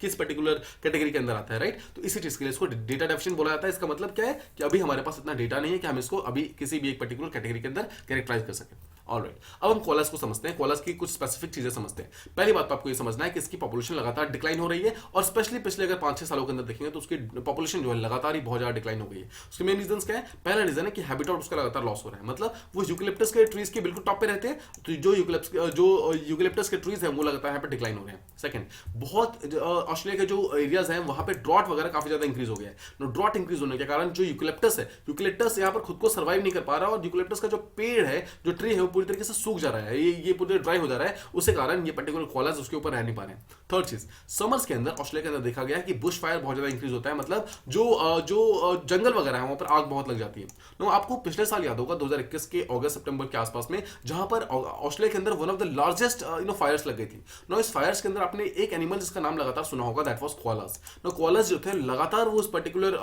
किस पर्टिकुलर कैटेगरी के अंदर आता है, राइट। तो इसी चीज के लिए इसको डेटा डेफिशिएंट बोला जाता है। इसका मतलब क्या है कि अभी हमारे पास इतना डेटा नहीं है कि हम इसको अभी किसी भी एक पर्टिकुलर कैटेगरी के अंदर कैरेक्टराइज कर सकें। ऑलराइट, अब हम कोलास को समझते हैं, कोलास की कुछ स्पेसिफिक चीजें समझते हैं। पहली बात तो आपको ये समझना है कि इसकी पॉपुलेशन लगातार डिक्लाइन हो रही है, और स्पेशली पिछले अगर 5-6 सालों के अंदर देखेंगे तो उसकी पॉपुलेशन जो है लगातार ही बहुत ज्यादा डिक्लाइन हो गई है। उसके मेन रीजन क्या है? पहला रीजन है कि हैबिटेट उसका लगातार लॉस हो रहा है, मतलब वो यूकलिप्टस के ट्रीज के बिल्कुल टॉप पे रहते हैं, तो जो यूकलिप्टस के ट्रीज हैं वो लगातार यहाँ पे डिक्लाइन हो रहे हैं। सेकंड, बहुत ऑस्ट्रेलिया के जो एरियाज हैं वहां पे ड्रॉट वगैरह काफी ज्यादा इंक्रीज हो गया है। ड्रॉट इंक्रीज होने के कारण जो यूकलिप्टस है, यूकलिप्टस यहाँ पर खुद को सर्वाइव नहीं कर पा रहा, और यूकलिप्टस का जो पेड़ है, जो ट्री है, वो पूरी तरीके से सूख जा रहा है, ये पूरी ड्राई हो जा रहा है, उसके कारण ये पर्टिकुलर कोलास उसके ऊपर रह नहीं पा रहे हैं। थर्ड चीज, समर्स के अंदर ऑस्ट्रेलिया के अंदर देखा गया है कि बुश फायर बहुत ज्यादा इंक्रीज होता है, मतलब जो जंगल वगैरह है वहां पर आग बहुत लग जाती है। नो, आपको पिछले साल याद होगा 2021 के अगस्त सितंबर के आसपास में, जहां पर ऑस्ट्रेलिया के अंदर one of the largest fires लग गई थी। नो, इस फायर्स के अंदर आपने एक एनिमल जिसका नाम लगातार सुना होगा, दैट वाज कोलास। नो, कोलास जो थे लगातार वो उस पर्टिकुलर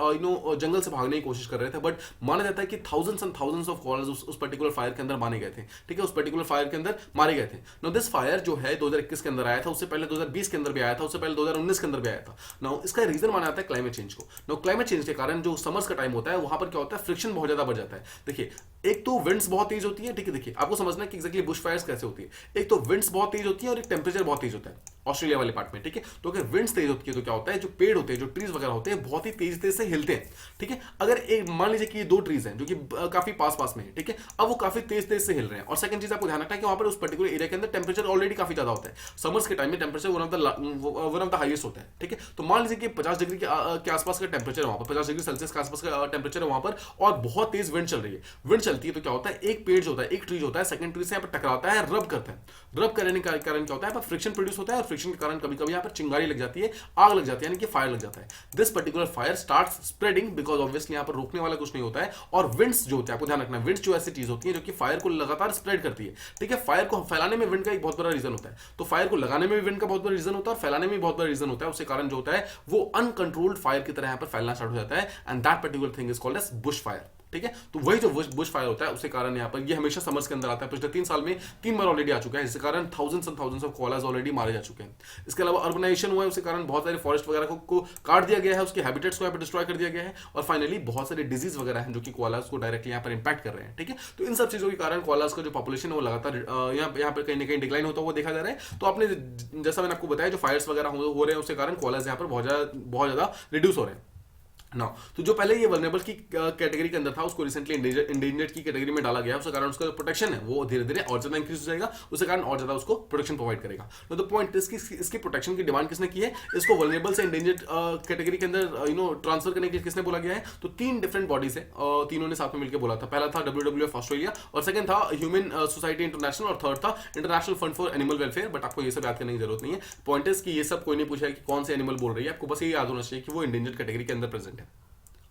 जंगल से भागने की कोशिश कर रहे थे, बट माना जाता है कि थाउजेंड्स एंड थाउजेंड्स ऑफ कोलास उस पर्टिकुलर फायर के अंदर मारे गए थे। ठीक है, उस पर्टिकुलर फायर के अंदर मारे गए थे। नो, दिस फायर जो है 2021 के अंदर आया था, उससे पहले 2020 के अंदर भी आया था, उससे पहले 2019 के अंदर भी आया था। नाउ इसका रीजन माना जाता है क्लाइमेट चेंज को। नाउ क्लाइमेट चेंज के कारण जो समर्स का टाइम होता है वहां पर क्या होता है, फ्रिक्शन बहुत ज्यादा बढ़ जाता है। देखिए, एक तो विंड्स बहुत तेज होती है, ठीक है, देखिए आपको समझना है कि एग्जैक्टली बुश फायर्स कैसे होती है। एक तो विंड्स बहुत तेज होती है और एक टेम्परेचर बहुत तेज होता है ऑस्ट्रेलिया वाले पार्ट में। ठीक है, तो अगर विंड्स तेज होती है तो क्या होता है, जो पेड़ होते हैं, जो ट्रीज वगैरह होते हैं, बहुत ही तेज तेज से हिलते हैं। ठीक है, अगर एक मान लीजिए कि ये दो ट्रीज हैं जो कि काफी पास पास में है, ठीक है, अब वो काफी तेज तेज से हिल रहे हैं। और सेकंड चीज आपको ध्यान रखना है कि वहां पर उस पर्टिकुलर एरिया के अंदर टेम्परेचर ऑलरेडी काफी ज्यादा होता है। समर्स के टाइम में temperature one of the highest होता है। ठीक है, तो मान लीजिए कि 50 डिग्री के आसपास का टेम्परेचर है वहां पर, 50 डिग्री सेल्सियस के आसपास का टेम्परेचर है वहां पर, और बहुत तेज विंड चल रही है। विंड चलती है तो क्या होता है, एक पेड़ जो होता है, एक ट्री जो होता है, सेकंड ट्री से यहाँ पर टकराता है, रब करता है। रब करने के कारण क्या होता है, फ्रिक्शन प्रोड्यूस होता है, और फ्रिक्शन के कारण कभी कभी यहाँ पर चिंगारी लग जाती है, आग लग जाती है, यानी कि फायर लग जाता है। This particular fire starts spreading because obviously यहाँ पर रोकने वाला कुछ नहीं होता है। और विंड्स जो होते हैं, आपको ध्यान रखना, विंड्स जो ऐसी चीज होती है जो कि फायर को लगातार स्प्रेड करती है। ठीक है, फायर को फैलाने में विंड का एक बहुत बड़ा रीजन होता है, तो फायर को लगाने में भी विंड का बहुत बड़ा रीजन होता है, और फैलाने में भी बहुत बड़ा रीजन होता है। उसके कारण जो होता है वो अनकंट्रोल्ड फायर की तरह यहाँ पर फैलना स्टार्ट हो जाता है, and that particular thing is called as bush fire. ठीक है, तो वही जो बुश फायर होता है उसके कारण यहाँ पर ये हमेशा समर्स के अंदर आता है। पिछले 3 साल में 3 बार ऑलरेडी आ चुका है, जिसके कारण thousands and thousands of koalas already मारे जा चुके हैं। इसके अलावा अर्बनाइजेशन हुआ है, उसके कारण बहुत सारे फॉरेस्ट वगैरह को काट दिया गया है, उसके हैबिटेट्स को यहाँ पर डिस्ट्रॉय कर दिया गया है, और फाइनली बहुत सारे डिजीज वगैरह हैं जो कि कोलास को डायरेक्टली यहाँ पर इंपैक्ट कर रहे हैं। ठीक है, तो इन सब चीजों के कारण कोलास का जो पॉपुलेशन है वो लगातार यहाँ पर कहीं ना कहीं डिक्लाइन होता हुआ देखा जा रहा है। तो आपने जैसा मैंने आपको बताया, जो फायर्स वगैरह हो रहे हैं उसके कारण कोलास यहाँ पर बहुत ज्यादा रिड्यूस हो रहे हैं ना। तो जो पहले ये वल्नरेबल की कैटेगरी के अंदर था, उसको रिसेंटली इंडेंजर्ड की कैटेगरी में डाला गया, उसके कारण उसका जो प्रोटेक्शन है वो धीरे धीरे और ज्यादा इंक्रीज हो जाएगा, उसके कारण और ज्यादा उसको प्रोटेक्शन प्रोवाइड करेगा। तो द पॉइंट इसकी प्रोटेक्शन की डिमांड किसने की है, इसको वल्नरेबल से इंडेंजर्ड कैटेगरी के अंदर ट्रांसफर करने के लिए किसने बोला गया है, तो 3 डिफरेंट बॉडीज है, तीनों ने साथ में मिलकर बोला था। पहला था WWF ऑस्ट्रेलिया, और सेकंड था ह्यूमन सोसाइटी इंटरनेशनल, और थर्ड था international fund for animal welfare. But आपको ये सब याद करने की जरूरत नहीं है। पॉइंट इज कि ये सब कोई नहीं पूछा है कि कौन से एनिमल बोल रही है, आपको बस ये याद होना चाहिए कि वो इंडेंजर्ड कैटेगरी के अंदर प्रेजेंट है।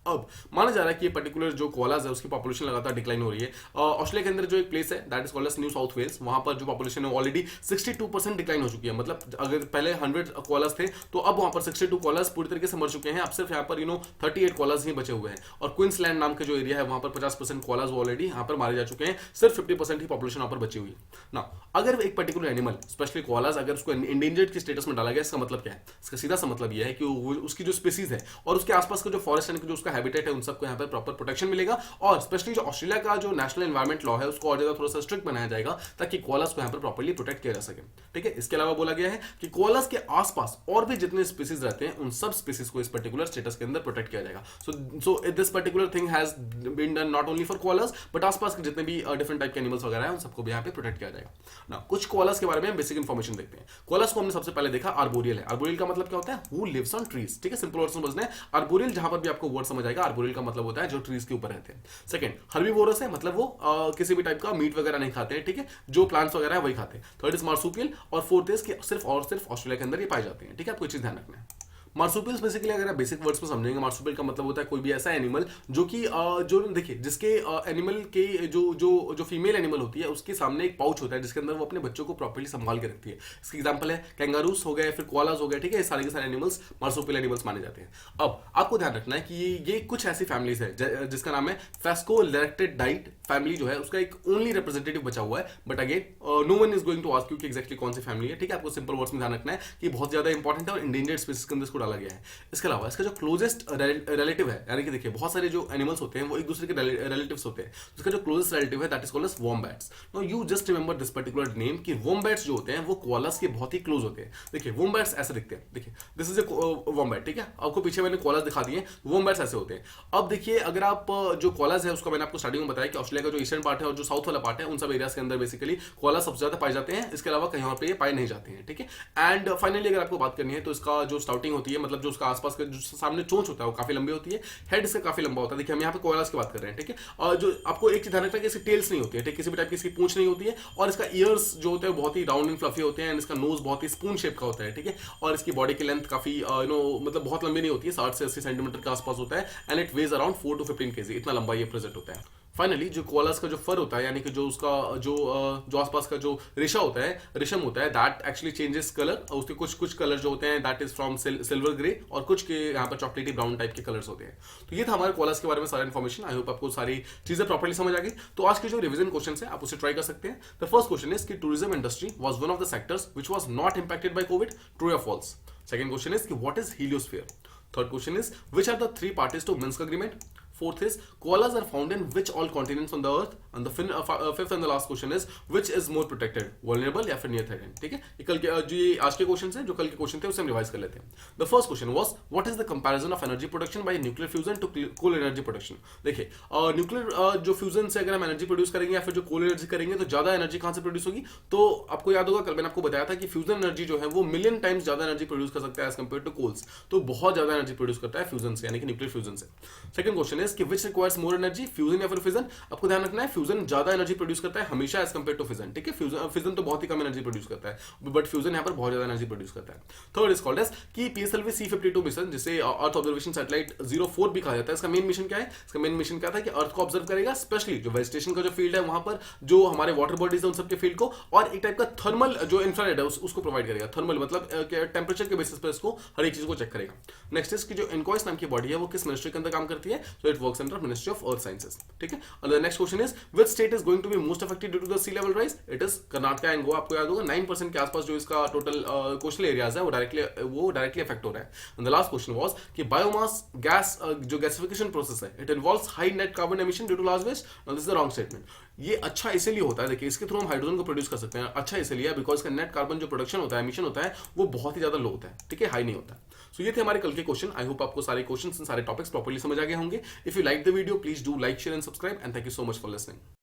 अब माना जा रहा है कि ये पर्टिकुलर जो कोलास है उसकी पॉपुलेशन लगातार डिक्लाइन हो रही है। ऑस्ट्रेलिया के अंदर जो एक प्लेस है that is called as New South Wales, वहां पर जो पॉपुलेशन है ऑलरेडी 62% डिक्लाइन हो चुकी है। मतलब अगर पहले 100 कोलास थे तो अब वहां पर 62 कोलास पूरी तरीके से मर चुके हैं। अब सिर्फ यहाँ पर 38 कोलास ही बचे हुए हैं, और क्वींसलैंड नाम के जो एरिया है वहां पर 50% कोलास ऑलरेडी यहाँ पर मारे जा चुके हैं। सिर्फ 50% ही पॉपुलेशन वहां पर बची हुई है ना। अगर एक पर्टिकुलर एनिमल स्पेशली कोलास अगर उसको इंडेंजर्ड की स्टेटस में डाला गया, इसका मतलब क्या है, इसका सीधा सा मतलब यह है कि उसकी जो स्पीसीज है और उसके आसपास का जो फॉरेस्ट यानी कि जो उसका हैबिटेट है उन सबको यहाँ पर प्रॉपर प्रोटेक्शन मिलेगा। और स्पेशली जो ऑस्ट्रेलिया का जो नेशनल एनवायरमेंट लॉ है उसको और ज्यादा थोड़ा सा स्ट्रिक्ट बनाया जाएगा ताकि कोलास को यहाँ पर प्रॉपर्ली प्रोटेक्ट किया जा सके। ठीक है, इसके अलावा बोला गया है कि कोलास के आसपास और भी जितने स्पीसीज रहते हैं उन सब स्पीसीज को इस पर्टिकुलर स्टेटस के अंदर प्रोटेक्ट किया जाएगा। So this particular thing has been done not only for koalas but आसपास के जितने भी डिफरेंट टाइप के एनिमल्स वगैरह हैं उन सबको भी यहाँ पे प्रोटेक्ट किया जाएगा ना। कुछ कोलास के बारे में बेसिक इन्फॉर्मेशन देखते हैं। कोलास को हमने सबसे पहले देखा आर्बोरियल है। आर्बोरियल का मतलब क्या होता है, हु लिव्स ऑन ट्रीज। ठीक है, सिंपल वर्ड समझना है। आर्बोरियल जहां पर भी आपको वर्ड समझ आएगा, आर्बोरियल का मतलब होता है जो ट्रीज के ऊपर रहते हैं। सेकंड, हर्बीवोरस है, मतलब वो किसी भी टाइप का मीट वगैरह नहीं खाते हैं। ठीक है, जो प्लांट्स वगैरह है वही खाते हैं। थर्ड इज मार्सुपियल, और फोर्थ इज कि सिर्फ ऑस्ट्रेलिया के अंदर ये पाए जाते हैं। ठीक है, आपको चीज ध्यान रखना है। मार्सुपियल्स बेसिकली अगर आप बेसिक वर्ड्स में समझेंगे, मार्सुपियल का मतलब होता है कोई भी ऐसा एनिमल जो कि जो देखिए जिसके एनिमल के जो जो जो फीमेल एनिमल होती है उसके सामने एक पाउच होता है जिसके अंदर वो अपने बच्चों को प्रॉपर्ली संभाल के रखती है। इसकी एग्जांपल है कैंगारूस हो गए, फिर कोआलास हो गए। ठीक है, ये सारे के सारे एनिमल्स मार्सुपियल एनिमल्स माने जाते हैं। अब आपको ध्यान रखना है कि ये कुछ ऐसी फैमिलीज है जिसका नाम है फेस्कोलेरेक्टिडाइट फैमिली जो है उसका एक ओनली रिप्रेजेंटेटिव बचा हुआ है। But again no one is going to ask you कि एग्जैक्टली कौन सी फैमिली है। ठीक है, आपको सिंपल वर्ड्स में ध्यान रखना है कि बहुत ज्यादा इंपॉर्टेंट है और इंडेंजर्ड स्पीसीज के अंदर इसको डाला गया है। इसके अलावा इसका जो क्लोजेस्ट रिलेटिव है, यानी कि देखिए बहुत सारे जो एनिमल्स होते हैं वो एक दूसरे के रिलेटिव्स होते हैं, इसका जो क्लोजेस्ट रिलेटिव है that is called as wombats. Now you just remember this particular name कि वॉम्बैट्स जो होते हैं वो कोआलास के बहुत ही क्लोज होते हैं। देखिए वॉम्बैट्स ऐसे दिखते हैं, देखिए दिस इज ए वॉम्बैट, ठीक है, आपको पीछे मैंने कोआलास दिखा दिए, वॉम्बैट्स ऐसे होते हैं। अब देखिए अगर आप जो कोआलास है उसका मैंने आपको स्टार्टिंग में बताया कि ऑस्ट्रेलिया का जो ईस्टर्न पार्ट है और जो साउथ वाला पार्ट है उन सब एरियाज के अंदर बेसिकली कोआलास सबसे ज्यादा पाए जाते हैं, इसके अलावा कहीं और पे ये पाए नहीं जाते हैं, ठीक है। एंड फाइनली अगर आपको बात करनी है तो इसका जो स्टाउटिंग होती है, मतलब जो उसका आसपास का जो सामने चोंच होता है वो काफी लंबी होती है, हेड इसका काफी लंबा होता है। देखिए हम यहाँ पे कोआलास की बात कर रहे हैं, ठीक है। और जो आपको एक चीज ध्यान रखना है कि इसकी टेल्स नहीं होती है, ठीक, किसी भी टाइप की इसकी पूंछ नहीं होती है, और इसका ईयर्स जो होते हैं बहुत ही राउंड एंड फ्लफी होते हैं, एंड इसका नोज बहुत ही स्पून शेप का होता है, ठीक है। और इसकी बॉडी की लेंथ काफी मतलब बहुत लंबी नहीं होती है, 60 से 80 सेंटीमीटर के आसपास होता है, and it was around 4 to 15 kg, इतना लंबा ये प्रेजेंट होता है। फाइनली जो कोआलास का जो फर होता है, यानी कि जो उसका जो आसपास का जो रेशा होता है, रेशम होता है, दैट एक्चुअली चेंजेस कलर। उसके कुछ कलर जो होते हैं that is from silver grey, और कुछ के यहाँ पर चॉकलेटी ब्राउन टाइप के कलर्स होते हैं। तो ये था हमारे कोआलास के बारे में सारा इन्फॉर्मेशन। आई होप आपको सारी चीजें प्रॉपर्ली समझ आ गई। तो आज के जो रिवीजन क्वेश्चन है आप उसे ट्राई कर सकते हैं। द फर्स्ट क्वेश्चन इज कि tourism industry was one of the sectors which was not impacted by covid, true या फॉल्स। सेकंड क्वेश्चन इज कि what is heliosphere. Third question is which are the 3 parties to Minsk agreement. Fourth is koalas are found in which all continents on the earth, and the fifth and the last question is which is more protected, vulnerable या फिर near threatened, ठीक है। ये कल के जो ये आज के क्वेश्चन हैं, जो कल के क्वेश्चन थे उसे हम रिवाइज कर लेते हैं। The first question was what is the comparison of energy production by nuclear fusion to coal energy production. देखिए न्यूक्लियर जो फ्यूजन से अगर हम एनर्जी प्रोड्यूस करेंगे या फिर जो कोल एनर्जी करेंगे तो ज्यादा एनर्जी कहां से प्रोड्यूस होगी। तो आपको याद होगा कल मैंने आपको बताया था कि फ्यूजन एनर्जी जो है वो मिलियन टाइम्स ज्यादा एनर्जी प्रोड्यूस कर सकता है एज कंपेयर टू कोल्स, तो बहुत ज्यादा एनर्जी प्रोड्यूस करता है फ्यूजन से, यानी कि न्यूक्लियर फ्यूजन से। सेकंड क्वेश्चन इज कि which requires more energy, fusion या फिर फिजन। आपको ध्यान रखना है फ्यूजन ज्यादा एनर्जी प्रोड्यूस करता है हमेशा एज कंपेयर टू फिजन, ठीक है। फिजन तो बहुत ही कम एनर्जी प्रोड्यूस करता है, बट फ्यूजन यहाँ पर बहुत ज्यादा एनर्जी प्रोड्यूस करता है। थर्ड इज कॉल्ड एज कि पीएसएलवी C-52 मिशन, जिसे अर्थ ऑब्जर्वेशन सैटेलाइट 04 भी कहा जाता है, इसका मेन मिशन क्या है। इसका मेन मिशन क्या था कि अर्थ को ऑब्जर्व करेगा, स्पेशली जो वेजिटेशन का जो फील्ड है वहां पर, जो हमारे वाटर बॉडीज है उन सबके फील्ड को, और एक टाइप का थर्मल जो इंफ्रारेड है उसको प्रोवाइड करेगा। थर्मल मतलब टेम्परेचर के बेसिस पर इसको हर एक चीज को चेक करेगा। नेक्स्ट इज कि जो इनकॉइस नाम की बॉडी है वो किस मिनिस्ट्री के अंदर काम करती है, so it works under ministry of earth sciences, ठीक है। और the next question is which state is going to be most affected due to the sea level rise. It is Karnataka and Goa. आपको याद होगा 9% के आसपास जो इसका टोटल कोस्टल एरियाज है वो डायरेक्टली अफेक्ट हो रहा है। And the last question was कि बायोमास गैस जो गैसिफिकेशन प्रोसेस है, it involves high net carbon emission due to large waste. Now this is the wrong statement. ये अच्छा इसलिए होता है, देखिए इसके थ्रू हम हाइड्रोजन को प्रोड्यूस कर सकते हैं, अच्छा इसलिए बिकॉज इसका नेट कार्बन जो प्रोडक्शन होता है, एमिशन होता है, वो बहुत ही ज्यादा लो होता है, ठीक है, हाई नहीं होता। सो ये थे हमारे कल के क्वेश्चन। आई होप आपको सारे क्वेश्चन सारे टॉपिक्स प्रॉपर्ली समझ आ गए होंगे। If you like the video please do like share and subscribe, and thank you so much for listening.